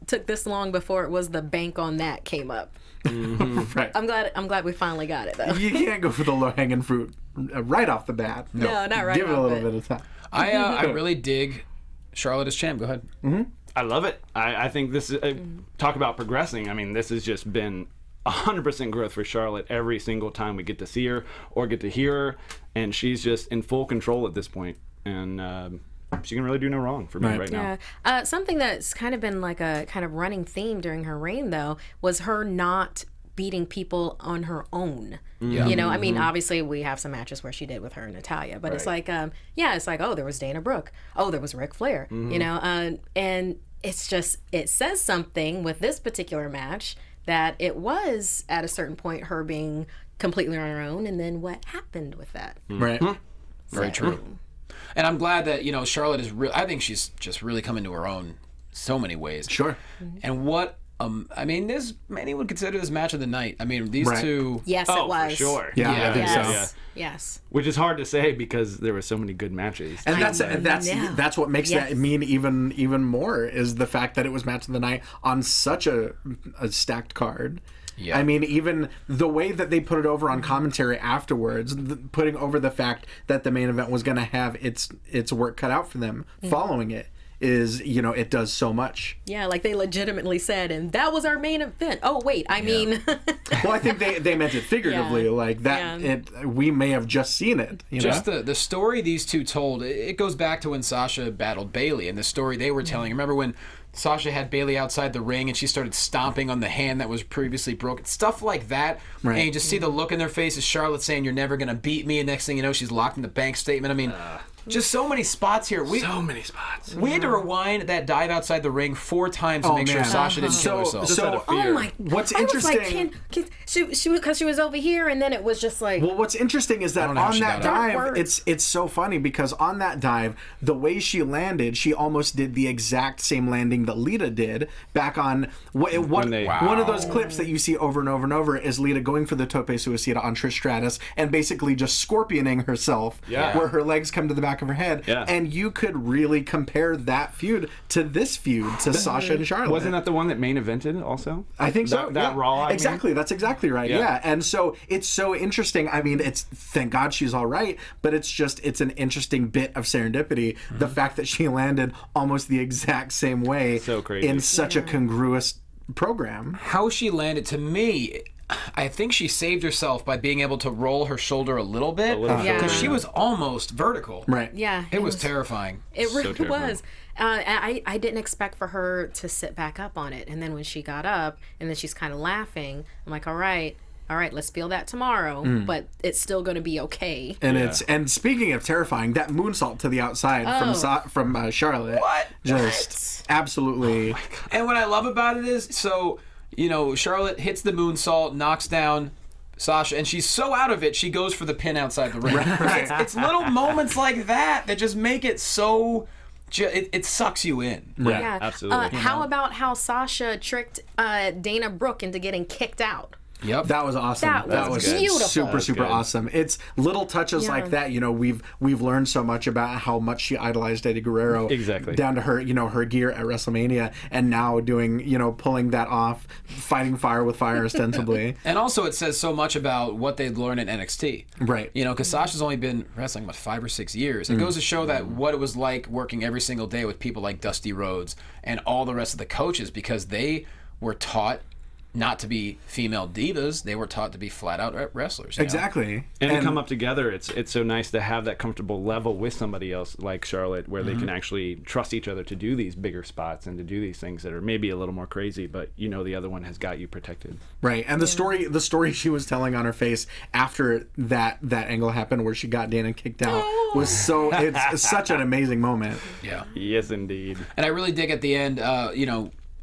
took this long before it was the bank on that came up. Right. I'm glad we finally got it though. You can't go for the low-hanging fruit right off the bat. No, not right Give it a off little it. bit of time. I really dig Charlotte as champ. Go ahead. I love it. I think this is talk about progressing. I mean, this has just been 100% growth for Charlotte every single time we get to see her or get to hear her, and she's just in full control at this point, and she can really do no wrong for me right now. Yeah. Something that's kind of been like a kind of running theme during her reign, though, was her not beating people on her own. Yeah. You know, I mean, obviously we have some matches where she did with her and Natalya, but it's like, it's like, oh, there was Dana Brooke. Oh, there was Ric Flair, you know, and it's just, it says something with this particular match that it was at a certain point her being completely on her own, and then what happened with that. Right. Very true. And I'm glad that, Charlotte is I think she's just really come into her own so many ways. Sure. And what, I mean, many would consider this match of the night. I mean, these two. Yes, it was. For sure. Yeah, I think so. Yes. Yes. Which is hard to say because there were so many good matches. And that's know. that's what makes Yes. that mean even more is the fact that it was match of the night on such a stacked card. Yeah. I mean, even the way that they put it over on commentary afterwards, putting over the fact that the main event was going to have its work cut out for them following it, is, you know, it does so much. Yeah, like they legitimately said, and that was our main event. Oh wait, I mean. Well, I think they meant it figuratively, like that. Yeah. We may have just seen it. You Just know? the story these two told, it goes back to when Sasha battled Bayley, and the story they were telling. Remember when Sasha had Bayley outside the ring and she started stomping on the hand that was previously broken? Stuff like that. Right. And you just see the look in their faces. Charlotte saying, "You're never going to beat me." And next thing you know, she's locked in the bank statement. I mean, just so many spots here. So many spots. We had to rewind that dive outside the ring 4 times to make sure man. Sasha didn't kill herself. So, Oh my! What's I was like, interesting- she because she was over here, and then it was just like. Well, what's interesting is that don't know how on she that got up. dive, it's so funny because on that dive, the way she landed, she almost did the exact same landing that Lita did back on one of those clips that you see over and over and over is Lita going for the tope suicida on Trish Stratus and basically just scorpioning herself, where her legs come to the back of her head, and you could really compare that feud to this feud to Sasha and Charlotte. Wasn't that the one that main evented also? I think so. That yeah. Raw. I mean? Exactly. That's exactly right. Yeah. And so it's so interesting. I mean, it's thank God she's all right, but it's an interesting bit of serendipity. The fact that she landed almost the exact same way So crazy. in such a congruous program. How she landed, to me, I think she saved herself by being able to roll her shoulder a little bit because she was almost vertical. Right. Yeah. It was terrifying. It really terrifying. was. I didn't expect for her to sit back up on it. And then when she got up and then she's kind of laughing, I'm like, all right, let's feel that tomorrow, but it's still going to be okay. And speaking of terrifying, that moonsault to the outside from Charlotte. What? Just absolutely. And what I love about it is, so, you know, Charlotte hits the moonsault, knocks down Sasha, and she's so out of it, she goes for the pin outside the ring. Right. It's little moments like that that just make it so... It sucks you in. Yeah, Yeah. absolutely. How about how Sasha tricked Dana Brooke into getting kicked out? Yep. That was awesome. That was beautiful. super good. awesome. It's little touches like that. You know, we've learned so much about how much she idolized Eddie Guerrero. Exactly. Down to her, her gear at WrestleMania, and now doing, pulling that off, fighting fire with fire ostensibly. And also, it says so much about what they'd learned in NXT. Right. You know, because Sasha's only been wrestling, 5 or 6 years. It goes to show that what it was like working every single day with people like Dusty Rhodes and all the rest of the coaches, because they were taught not to be female divas. They were taught to be flat out wrestlers. Exactly. And to come up together, it's so nice to have that comfortable level with somebody else like Charlotte, where they can actually trust each other to do these bigger spots and to do these things that are maybe a little more crazy, but the other one has got you protected. Right. And the story she was telling on her face after that angle happened where she got Dana kicked out was it's such an amazing moment. Yeah. Yes, indeed. And I really dig at the end,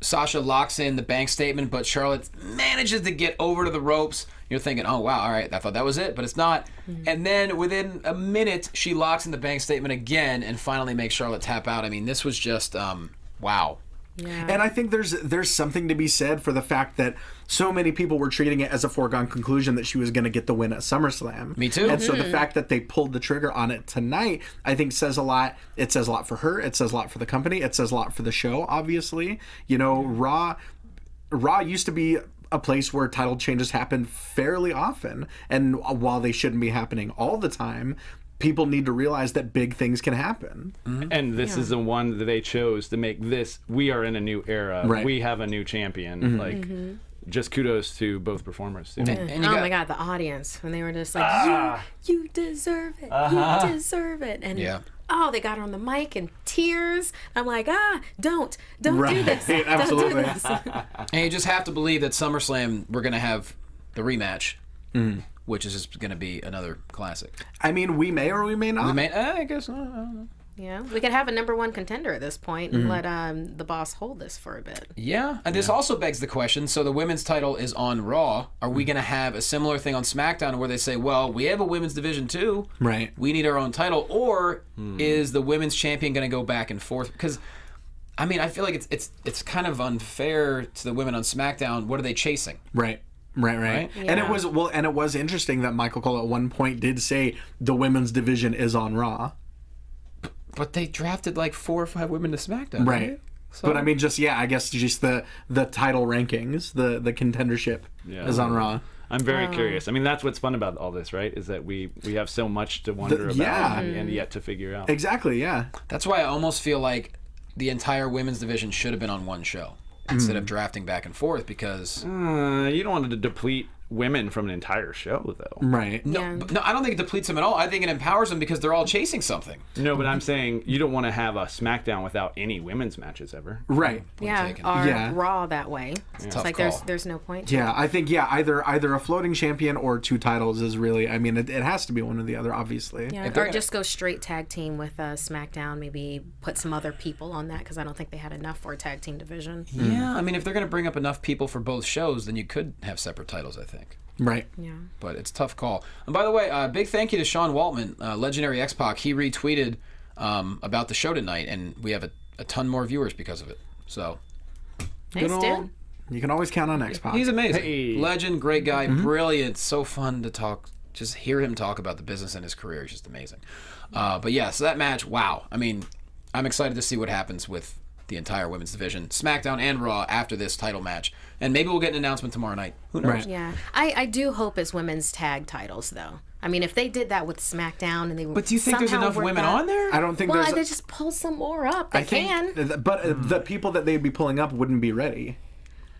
Sasha locks in the bank statement, but Charlotte manages to get over to the ropes. You're thinking, oh, wow, all right, I thought that was it, but it's not. And then within a minute, she locks in the bank statement again and finally makes Charlotte tap out. I mean, this was just, wow. Yeah. And I think there's something to be said for the fact that so many people were treating it as a foregone conclusion that she was going to get the win at SummerSlam. Me too. And so the fact that they pulled the trigger on it tonight, I think says a lot. It says a lot for her. It says a lot for the company. It says a lot for the show, obviously. Raw used to be a place where title changes happen fairly often. And while they shouldn't be happening all the time, people need to realize that big things can happen. And this is the one that they chose to make this. We are in a new era. Right. We have a new champion. Just kudos to both performers. Too. And Oh my God, the audience, when they were just like, you deserve it. You deserve it. And they got her on the mic in tears. I'm like, don't do this. Absolutely. Don't do this. And you just have to believe that SummerSlam, we're going to have the rematch, which is just going to be another classic. I mean, we may or we may not. I guess, I don't know. Yeah, we could have a #1 contender at this point and let the boss hold this for a bit. Yeah, and this also begs the question, so the women's title is on Raw. Are we going to have a similar thing on SmackDown where they say, well, we have a women's division too. Right. We need our own title. Or is the women's champion going to go back and forth? Because, I mean, I feel like it's kind of unfair to the women on SmackDown. What are they chasing? Right. Right? And it was interesting that Michael Cole at one point did say the women's division is on Raw. But they drafted like 4 or 5 women to SmackDown. Right. So, But I mean, I guess just the title rankings, the contendership. is on Raw. I'm very curious. I mean, that's what's fun about all this, right? Is that we have so much to wonder about and yet to figure out. Exactly, yeah. That's why I almost feel like the entire women's division should have been on one show instead of drafting back and forth, because You don't want to deplete women from an entire show, though. Right. no, I don't think it depletes them at all. I think it empowers them because they're all chasing something. No, but I'm saying you don't want to have a SmackDown without any women's matches ever. Right. Yeah, taken. or Yeah. Raw that way. It's Tough like call. there's no point to Yeah, it. I think either a floating champion or 2 titles is really. I mean, it has to be one or the other, obviously. Yeah, they're or gonna- just go straight tag team with SmackDown. Maybe put some other people on that, because I don't think they had enough for a tag team division. Yeah, I mean, if they're going to bring up enough people for both shows, then you could have separate titles, I think. Right. Yeah. But it's a tough call. And by the way, big thank you to Sean Waltman, legendary X-Pac. He retweeted about the show tonight, and we have a ton more viewers because of it. So Thanks, dude. You can always count on X-Pac. he's amazing. Hey. Legend, great guy, brilliant, so fun to talk. Just hear him talk about the business and his career is just amazing. But yeah, so that match, wow. I mean, I'm excited to see what happens with the entire women's division, SmackDown and Raw, after this title match. And maybe we'll get an announcement tomorrow night. Who knows? Right. Yeah, I do hope it's women's tag titles, though. I mean, if they did that with SmackDown and they But do you think there's somehow enough worked women that- on there? I don't think Well, there's. they just pull some more up. They I think, can. but the people that they'd be pulling up wouldn't be ready.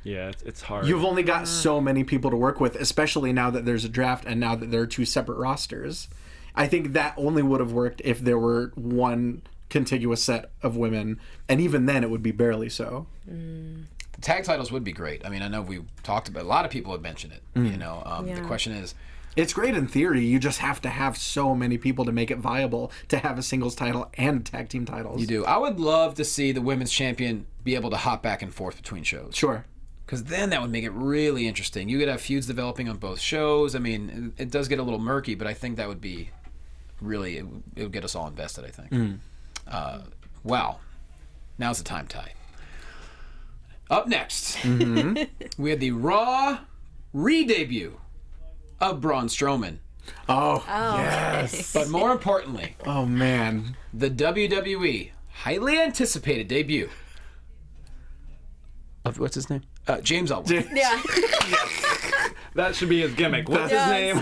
Yeah, it's hard. You've only got so many people to work with, especially now that there's a draft and now that there are 2 separate rosters. I think that only would have worked if there were one contiguous set of women, and even then it would be barely so. The tag titles would be great. I mean, I know we talked about, a lot of people have mentioned it. You know, the question is, It's great in theory. You just have to have so many people to make it viable to have a singles title and tag team titles. you do. I would love to see the women's champion be able to hop back and forth between shows. Sure. Because then that would make it really interesting. You could have feuds developing on both shows. I mean, it does get a little murky, but I think that would be really, it would get us all invested, I think. Wow. Now's the time, Ty. Up next, we had the Raw re-debut of Braun Strowman. Oh, yes. But more importantly, Oh, man. the WWE highly anticipated debut of, what's his name? James Ellsworth. Yeah. That should be his gimmick. What's his name?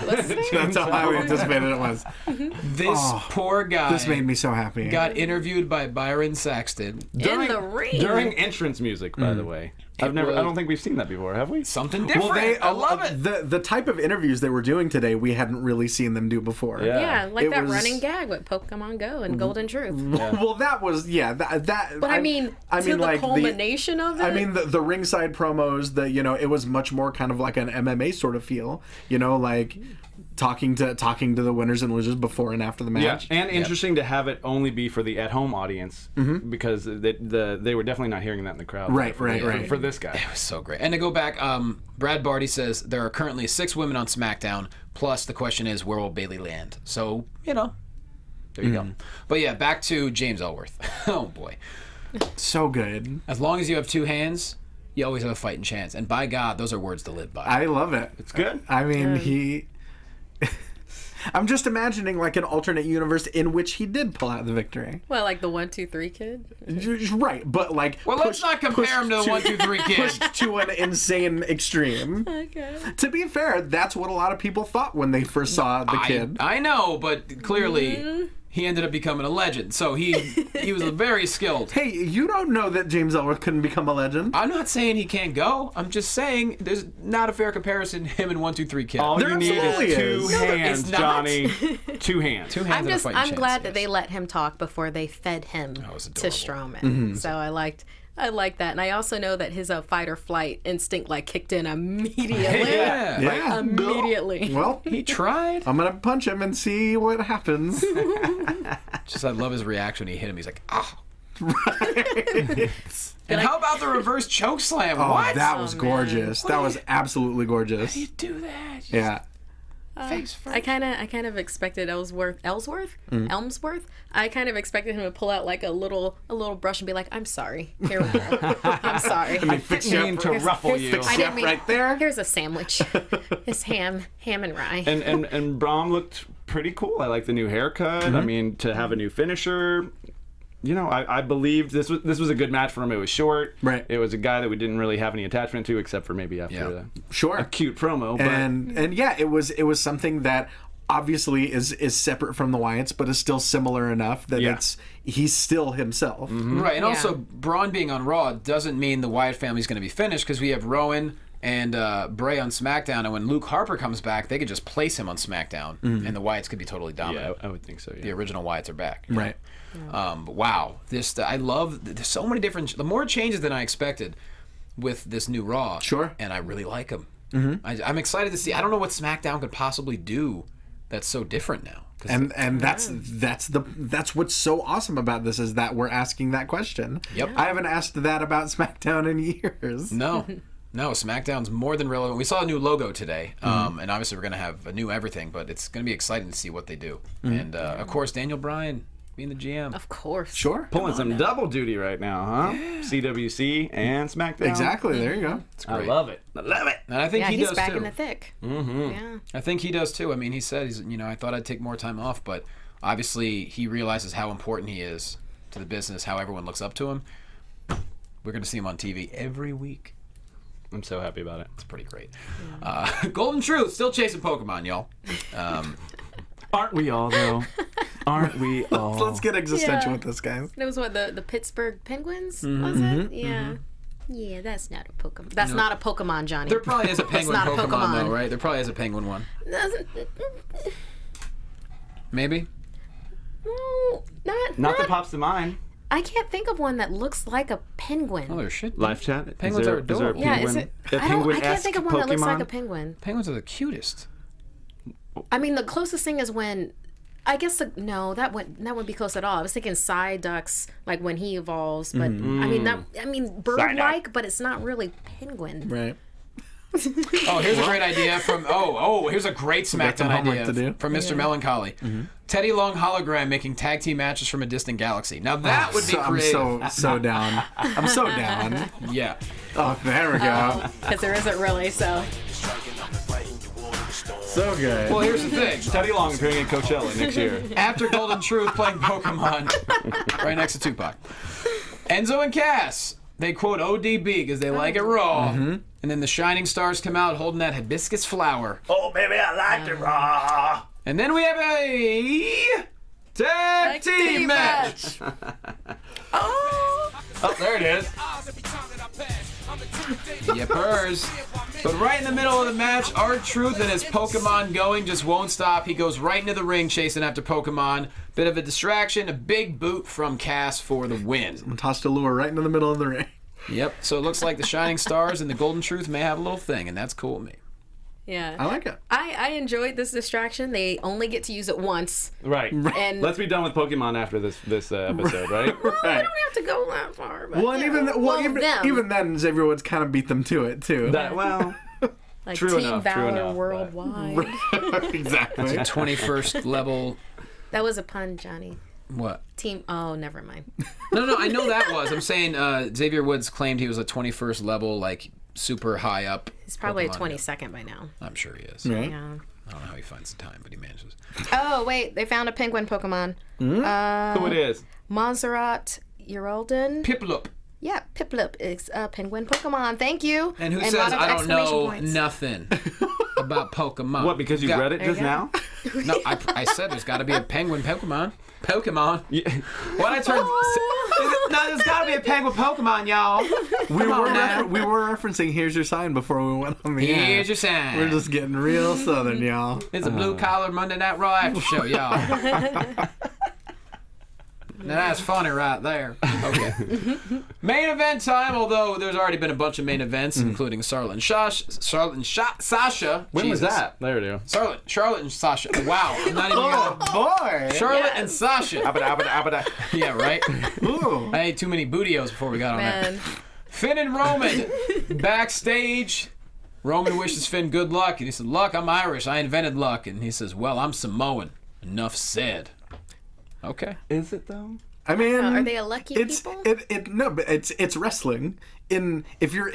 That's how highly anticipated it was. This poor guy This made me so happy. got interviewed by Byron Saxton. In the ring. During entrance music, by the way. I don't think we've seen that before, have we? Something different. Well, I love it. The type of interviews they were doing today, we hadn't really seen them do before. Yeah, like It that was- running gag with Pokemon Go and Golden Truth. Well, that was that. But I mean, to the like culmination of it. I mean, the ringside promos. It was much more kind of like an MMA sort of feel. Like talking to the winners and losers before and after the Yeah, match. and interesting to have it only be for the at-home audience because they were definitely not hearing that in the crowd. Right, for, right. For this guy. It was so great. And to go back, Brad Barty says there are currently 6 women on SmackDown. Plus, the question is, where will Bayley land? So, there you go. But yeah, back to James Ellsworth. Oh boy. So good. As long as you have 2 hands, you always have a fighting chance. And by God, those are words to live by. I love it. It's good. I mean, I'm just imagining like an alternate universe in which he did pull out the victory. well, like the 1, 2, 3 kid. Right, but like. Well, let's not compare him to the 1, 2, 3 kid. Pushed to an insane extreme. Okay. To be fair, that's what a lot of people thought when they first saw the kid. I know, but clearly he ended up becoming a legend. So he was very skilled. Hey, you don't know that James Ellsworth couldn't become a legend. I'm not saying he can't go. I'm just saying there's not a fair comparison him and 1, 2, 3 kid. All There you need absolutely is 2 is. No, hands, it's not. Johnny. 2 hands. 2 hands and a fighting I'm chance, glad that yes. they let him talk before they fed him That was to adorable. Strowman. So I liked that, and I also know that his fight or flight instinct kicked in immediately. Yeah. Yeah. Immediately. Well, He tried. I'm gonna punch him and see what happens. Just I love his reaction when he hit him. He's like, ah. And how about the reverse choke slam? Oh, What? that was gorgeous. That was absolutely gorgeous. You do that. Just Yeah. face first. I kind of expected Elmsworth. I kind of expected him to pull out like a little brush and be like, "I'm sorry. Here we go. I'm sorry. I didn't mean to ruffle you. I didn't mean right there. Here's a sandwich. It's ham and rye." And Braun looked pretty cool. I like the new haircut. I mean, to have a new finisher. I believed this was a good match for him. It was short. Right. It was a guy that we didn't really have any attachment to, except for maybe after a cute promo. And yeah, it was something that obviously is separate from the Wyatts, but is still similar enough that he's still himself. Right, and also Braun being on Raw doesn't mean the Wyatt family's going to be finished, because we have Rowan and Bray on SmackDown, and when Luke Harper comes back, they could just place him on SmackDown, and the Wyatts could be totally dominant. Yeah, I would think so. Yeah. The original Wyatts are back. Right. But wow, I love. There's so many different. The more changes than I expected with this new Raw. Sure. And I really like them. I'm excited to see. I don't know what SmackDown could possibly do that's so different now. And that's what's so awesome about this, is that we're asking that question. Yep. I haven't asked that about SmackDown in years. No, SmackDown's more than relevant. We saw a new logo today, and obviously we're going to have a new everything, but it's going to be exciting to see what they do. And of course, Daniel Bryan being the GM. Of course. Sure. Pulling some double duty right now, huh? Yeah. CWC and SmackDown. Exactly. There you go. It's great. I love it. And I think he he's does back too. in the thick. Yeah. I think he does too. I mean, he said I thought I'd take more time off, but obviously he realizes how important he is to the business, how everyone looks up to him. We're going to see him on TV every week. I'm so happy about it. It's pretty great. Golden Truth still chasing Pokemon, y'all. Aren't we all, though? Aren't we all? Let's get existential with this, guys. It was what, the Pittsburgh Penguins, was it? Yeah. Yeah, that's not a Pokemon. That's not a Pokemon, Johnny. There probably is a penguin not a Pokemon, Pokemon, though, right? There probably is a penguin one. Maybe? No, Not that pops to mind. I can't think of one that looks like a penguin. Oh, there should be. Live chat? Penguins are Is there a adorable. Yeah, penguin, is it? a I can't think of one that looks like a Pokemon? penguin. Penguins are the cutest. I mean, the closest thing is when, I guess that wouldn't be close at all. I was thinking Psyduck's, like when he evolves, but I mean bird-like, but it's not really penguin. Right. Oh, here's a great idea from. Here's a great SmackDown idea from Mr. Melancholy. Teddy Long hologram making tag team matches from a distant galaxy. Now that would be creative. I'm so down. I'm so down. Yeah. Oh, there we go. Because there isn't really, so. So good. Well, here's the thing. Teddy Long appearing at Coachella next year. After Golden Truth playing Pokemon right next to Tupac. Enzo and Cass, they quote ODB because they like it raw. And then the Shining Stars come out holding that hibiscus flower. Oh, baby, I liked it raw. And then we have a tag team match. Oh, there it is. Yippers. But right in the middle of the match, R-Truth and his Pokemon going just won't stop. He goes right into the ring chasing after Pokemon. Bit of a distraction, a big boot from Cass for the win. Tossed a lure right into the middle of the ring. Yep, so it looks like the Shining Stars and the Golden Truth may have a little thing, and that's cool with me. Yeah. I like it. I enjoyed this distraction. They only get to use it once. Right. And Let's be done with Pokemon after this episode, right? well, we don't have to go that far. But, Well, and even then, Xavier Woods kind of beat them to it too. like true Team enough, Valor true enough, worldwide. Exactly. 21st level. That was a pun, Johnny. What? Team. Oh, never mind. No, I know that was. I'm saying Xavier Woods claimed he was a 21st level, like super high up. He's probably Pokemon. a 22nd by now. I'm sure he is. Right. Yeah. I don't know how he finds the time, but he manages. Oh wait, they found a penguin Pokemon. Who it is? Montserrat Uralden. Piplup. Yeah, Piplup is a penguin Pokemon. Thank you. And who a says lot of I don't exclamation know points. nothing about Pokemon? What, because you read it just you go. now? No, I said there's got to be a penguin Pokemon. Yeah. What I turned. No, there's got to be a penguin Pokemon, y'all. We were referencing "Here's Your Sign" before we went on the air. Here's your sign. We're just getting real southern, y'all. It's a blue collar Monday Night Raw after show, y'all. Now that's funny right there. Okay. Main event time, although there's already been a bunch of main events, including Charlotte and Sasha. When was Jesus. that? There it is. Charlotte and Sasha. Wow. I'm not even gonna... Boy. Charlotte and Sasha. Yeah, right? Ooh. I ate too many bootios before we got on there. Man. Finn and Roman backstage. Roman wishes Finn good luck, and he said, "Luck, I'm Irish. I invented luck." And he says, "Well, I'm Samoan." Enough said. Okay. Is it though? I mean, Are they a lucky people? No, but it's wrestling. If you're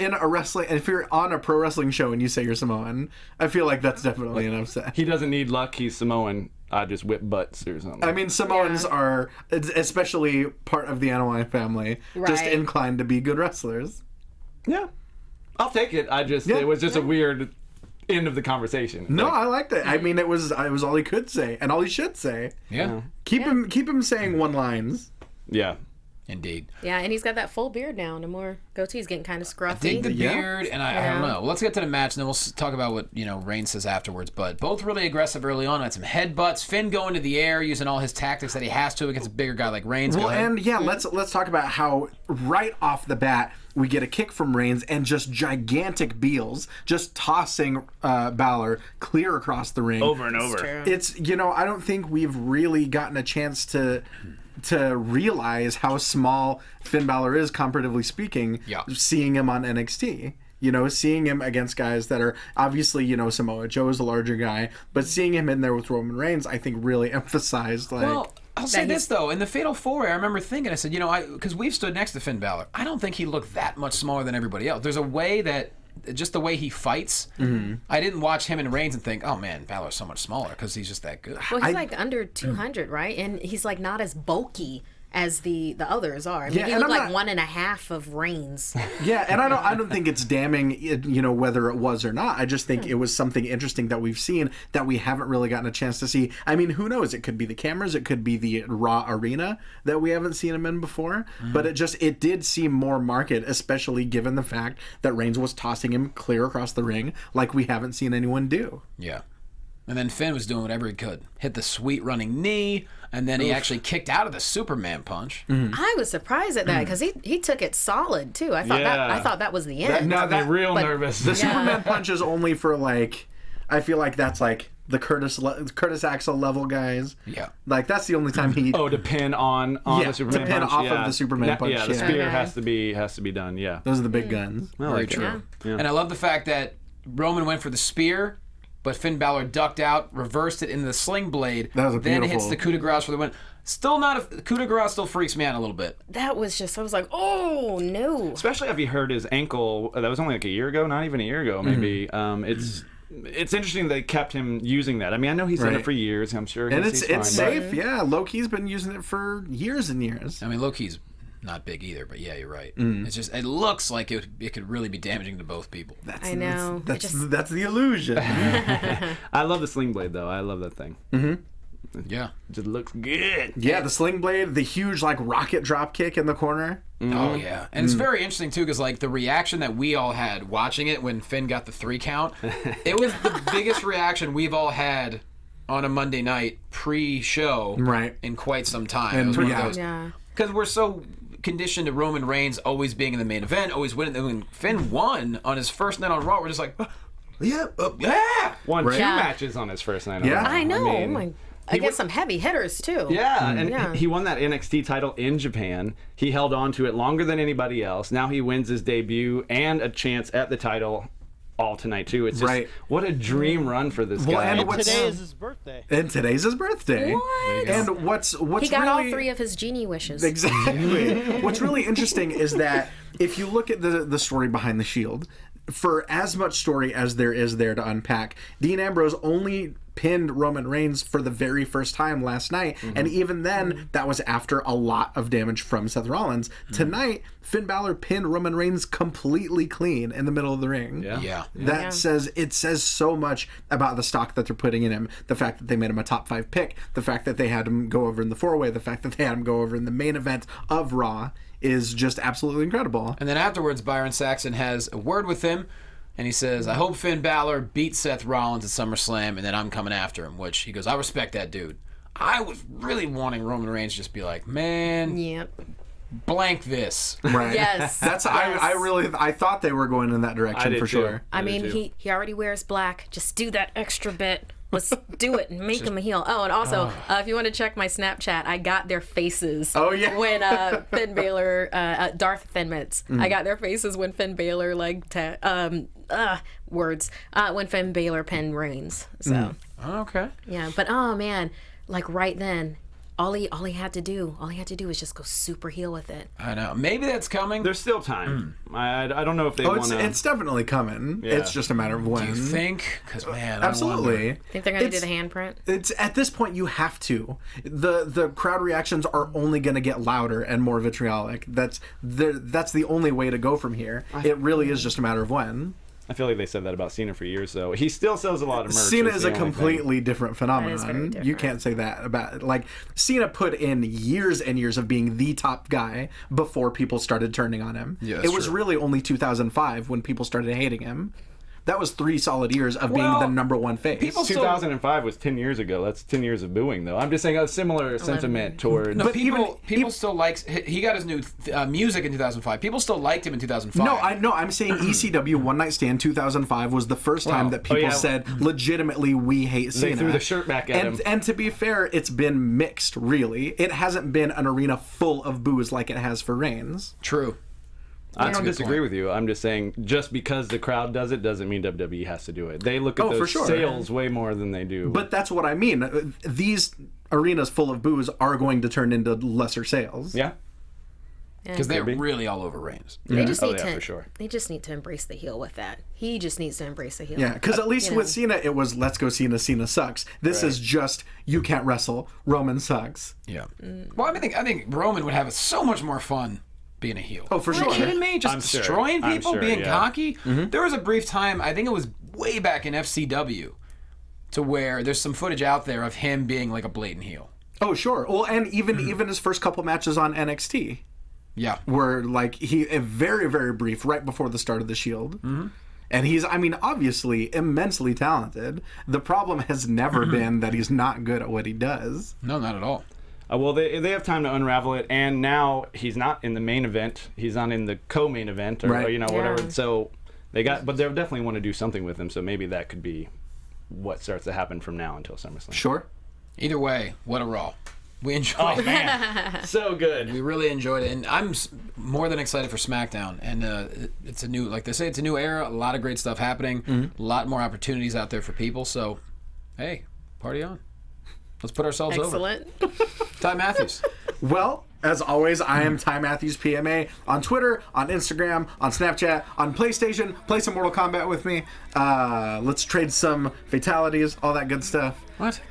on a pro wrestling show and you say you're Samoan, I feel like that's definitely an upset. He doesn't need luck. He's Samoan. I just whip butts or something. I mean, Samoans are, especially part of the Anoa'i family, just Right. inclined to be good wrestlers. Yeah, I'll take it. It was just a weird end of the conversation. No, Like, I liked it. I mean, it was all he could say, and all he should say. Yeah. Keep him saying one lines. yeah. Indeed. Yeah, and he's got that full beard now. No more goatee's getting kind of scruffy. Dig the Yeah. beard, and I don't know. Well, let's get to the match, and then we'll talk about what Reigns says afterwards. But both really aggressive early on. Had some headbutts. Finn going to the air, using all his tactics that he has to against a bigger guy like Reigns. Well, and let's talk about how right off the bat we get a kick from Reigns and just gigantic Beals, just tossing Balor clear across the ring. Over and over. True. It's I don't think we've really gotten a chance to realize how small Finn Balor is, comparatively speaking. Yeah. Seeing him on NXT. Seeing him against guys that are obviously, Samoa Joe is a larger guy, but seeing him in there with Roman Reigns, I think really emphasized Well, I'll say this though, in the Fatal 4-Way, I remember thinking, I said, because we've stood next to Finn Balor, I don't think he looked that much smaller than everybody else. There's a way that, just the way he fights, I didn't watch him and Reigns and think, oh man, Balor's so much smaller because he's just that good. Well, he's like under 200, right? And he's like not as bulky as the others are. I mean, he and looked I'm like not- 1.5 of Reigns. Yeah, and I don't think it's damning, whether it was or not. I just think it was something interesting that we've seen that we haven't really gotten a chance to see. I mean, who knows? It could be the cameras, it could be the Raw arena that we haven't seen him in before. But it did seem more marked, especially given the fact that Reigns was tossing him clear across the ring like we haven't seen anyone do. Yeah. And then Finn was doing whatever he could. Hit the sweet running knee, and then he actually kicked out of the Superman punch. I was surprised at that because he took it solid too. I thought that was the end. Got me real but- nervous. The Superman punch is only for I feel like that's like the Curtis Axel level guys. Yeah. Like that's the only time he. to pin on the Superman to pin punch. off yeah. of the Superman punch. Yeah, the yeah. spear Okay. has to be done. Yeah. Those are the big guns. I Very like true. it. Yeah. And I love the fact that Roman went for the spear, but Finn Balor ducked out, reversed it into the sling blade, That was a then hits beautiful- the coup de grace for the win. Still not a coup de grace still freaks me out a little bit. That was just, I was like, oh no. Especially if he hurt his ankle. That was only like a year ago, not even a year ago, maybe. It's interesting they kept him using that. I mean, I know he's done Right. it for years. I'm sure. And he's it's fine, safe. Yeah, Loki's been using it for years and years. I mean, Loki's not big either, but yeah, you're right. It's just, it looks like it could really be damaging to both people. That's, I know. That's the illusion. But I love the sling blade though. I love that thing. Yeah. It just looks good. Yeah, the sling blade, the huge rocket drop kick in the corner. Oh yeah, and it's very interesting too because the reaction that we all had watching it when Finn got the 3 count, it was the biggest reaction we've all had on a Monday night pre-show Right. in quite some time. And It was one yeah. of those Yeah. because we're so conditioned to Roman Reigns always being in the main event, always winning. And when Finn won on his first night on Raw, we're just like, yeah. Won Right. 2 Yeah. matches on his first night. on Yeah. Raw. I know. mean, oh my. Against some heavy hitters too. Yeah, and Yeah. he won that NXT title in Japan. He held on to it longer than anybody else. Now he wins his debut and a chance at the title all tonight too. It's just Right. what a dream run for this Well, guy. and And what's- today is his birthday. And today's his birthday. What? And what's He got really, all 3 of his genie wishes. Exactly. What's really interesting is that if you look at the story behind the Shield, for as much story as there is there to unpack, Dean Ambrose only pinned Roman Reigns for the very first time last night, and even then, that was after a lot of damage from Seth Rollins. Tonight, Finn Balor pinned Roman Reigns completely clean in the middle of the ring. Yeah. That says so much about the stock that they're putting in him. The fact that they made him a top 5 pick, the fact that they had him go over in the 4-way, the fact that they had him go over in the main event of Raw is just absolutely incredible. And then afterwards, Byron Saxton has a word with him, and he says, I hope Finn Balor beats Seth Rollins at SummerSlam, and then I'm coming after him, which he goes, I respect that dude. I was really wanting Roman Reigns to just be like, man, Yep. blank this. Right. Yes. That's Yes. I thought they were going in that direction did for too. sure. I I do mean, too. he already wears black. Just do that extra bit. Let's do it and make him a heel. Oh, and also, if you want to check my Snapchat, I got their faces. Oh, yeah. When Finn Balor, Darth Thinmitz, I got their faces when Finn Balor when Finn Balor pinned Reigns. So Okay. yeah, but oh man, right then, all he had to do was just go super heel with it. I know. Maybe that's coming. There's still time. I don't know if they want to. It's definitely coming. Yeah. It's just a matter of when. Do you think? Because, man, Absolutely. Think they're going to do the handprint? It's at this point you have to. The crowd reactions are only going to get louder and more vitriolic. That's the only way to go from here. It really is just a matter of when. I feel like they said that about Cena for years, though. He still sells a lot of merch. Cena is the a only thing. completely different phenomenon. That is very different. You can't say that about like Cena put in years and years of being the top guy before people started turning on him. Yeah, it that's was true. really only 2005 when people started hating him. That was 3 solid years of being Well, the number one face. people still- 2005 was 10 years ago. That's 10 years of booing, though. I'm just saying a similar sentiment towards. No, But people even- still likes. He got his new music in 2005. People still liked him in 2005. No, I'm saying ECW One Night Stand 2005 was the first time Wow. that people yeah. said legitimately we hate Cena. They threw the shirt back at him. And to be fair, it's been mixed, really. It hasn't been an arena full of boos like it has for Reigns. True. I That's a don't good disagree point. with you. I'm just saying, just because the crowd does it doesn't mean WWE has to do it. They look at Oh, for those sure. sales way more than they do. But that's what I mean. These arenas full of boos are going to turn into lesser sales. yeah, Because they're be. really all over Reigns. They just Oh, need yeah, to. for sure. They just need to embrace the heel with that. He just needs to embrace the heel. Yeah, because at least You with know. Cena, it was let's go Cena, Cena sucks. This is just you can't wrestle, Roman sucks. Yeah. Well, I think Roman would have so much more fun being a heel. Oh, for Are sure. you kidding me? Just I'm sure. destroying I'm people, sure, being yeah. cocky. There was a brief time, I think it was way back in FCW, to where there's some footage out there of him being like a blatant heel. Oh, sure. Well, and even his first couple matches on NXT Yeah. were like very, very brief right before the start of the Shield. And he's, I mean, obviously immensely talented. The problem has never been that he's not good at what he does. No, not at all. well, they have time to unravel it, and now he's not in the main event. He's not in the co-main event, or Right. whatever. Yeah. So but they definitely want to do something with him. So maybe that could be what starts to happen from now until SummerSlam. Sure. Either way, what a Raw. We enjoyed it. Man, so good. We really enjoyed it, and I'm more than excited for SmackDown. And it's a new, like they say, it's a new era. A lot of great stuff happening. A lot more opportunities out there for people. So, hey, party on. Let's put ourselves Excellent. over. Ty Matthews. Well, as always, I am Ty Matthews PMA on Twitter, on Instagram, on Snapchat, on PlayStation. Play some Mortal Kombat with me. Let's trade some fatalities, all that good stuff. What?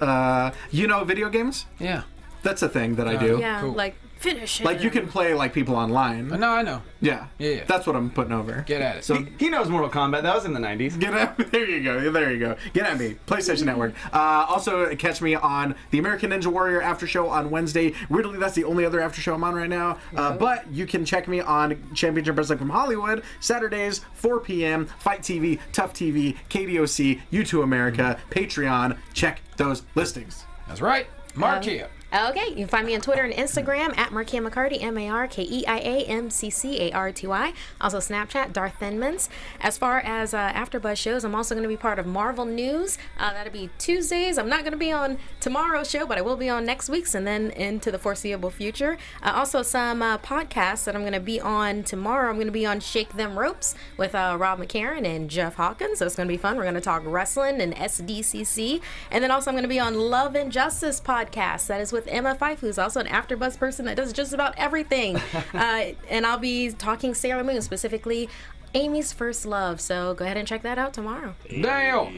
Video games? Yeah. That's a thing that I do. Yeah, Cool. like finish it. Like you can play like people online. No, I know. Yeah. Yeah. That's what I'm putting over. Get at it. So He knows Mortal Kombat. That was in the 90s. get at me. There you go. There you go. Get at me. PlayStation Network. Also, catch me on the American Ninja Warrior after show on Wednesday. Weirdly, that's the only other after show I'm on right now. But you can check me on Championship Wrestling from Hollywood Saturdays, 4 p.m. Fight TV, Tough TV, KDOC, U2 America, Patreon. Check those listings. That's right. Markeia. Okay, you can find me on Twitter and Instagram at Markeia McCarty, MarkeiaMcCarty. Also Snapchat, Darth Thinmans. As far as AfterBuzz shows, I'm also going to be part of Marvel News. That'll be Tuesdays. I'm not going to be on tomorrow's show, but I will be on next week's and then into the foreseeable future. Also some podcasts that I'm going to be on tomorrow. I'm going to be on Shake Them Ropes with Rob McCarran and Jeff Hawkins. So it's going to be fun. We're going to talk wrestling and SDCC. And then also I'm going to be on Love and Justice podcast. That is with Emma Fife, who's also an AfterBuzz person that does just about everything. And I'll be talking Sailor Moon, specifically Amy's First Love. So go ahead and check that out tomorrow. Dale.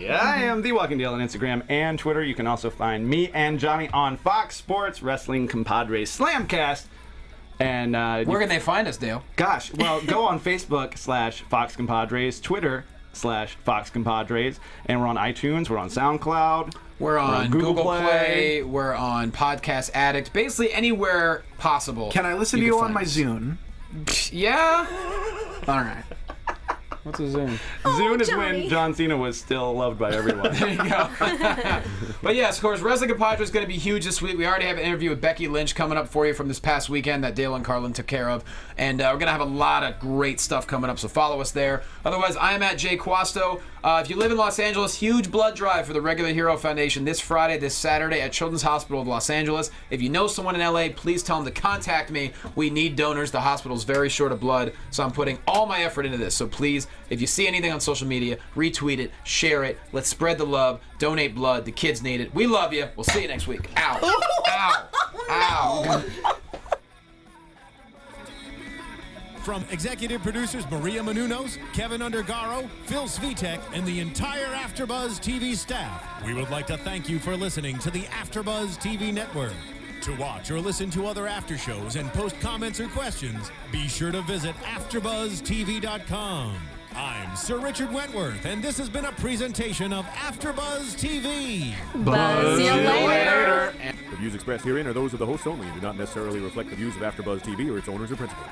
I am The Walking Dale on Instagram and Twitter. You can also find me and Johnny on Fox Sports Wrestling Compadres Slamcast. And Where can they find us, Dale? gosh, well, go on Facebook /Fox Compadres, Twitter /Fox Compadres, and we're on iTunes, we're on SoundCloud. We're on Google Play. We're on Podcast Addict. Basically anywhere possible. Can I listen to you can on find my us. Zune? Yeah. All right. What's a Zoom? Zune is Johnny. when John Cena was still loved by everyone. There you go. But yes, of course, Wrestling Compadre is going to be huge this week. We already have an interview with Becky Lynch coming up for you from this past weekend that Dale and Carlin took care of. And we're going to have a lot of great stuff coming up, so follow us there. Otherwise, I am at Jay Quasto. If you live in Los Angeles, huge blood drive for the Regular Hero Foundation this Friday, this Saturday at Children's Hospital of Los Angeles. If you know someone in LA, please tell them to contact me. We need donors. The hospital's very short of blood, so I'm putting all my effort into this. So please, if you see anything on social media, retweet it, share it. Let's spread the love. Donate blood. The kids need it. We love you. We'll see you next week. Ow. Ow. Ow. From executive producers Maria Menounos, Kevin Undergaro, Phil Svitek, and the entire AfterBuzz TV staff, we would like to thank you for listening to the AfterBuzz TV network. To watch or listen to other after shows and post comments or questions, be sure to visit AfterBuzzTV.com. I'm Sir Richard Wentworth, and this has been a presentation of AfterBuzz TV. Buzz you later. The views expressed herein are those of the hosts only and do not necessarily reflect the views of AfterBuzz TV or its owners or principals.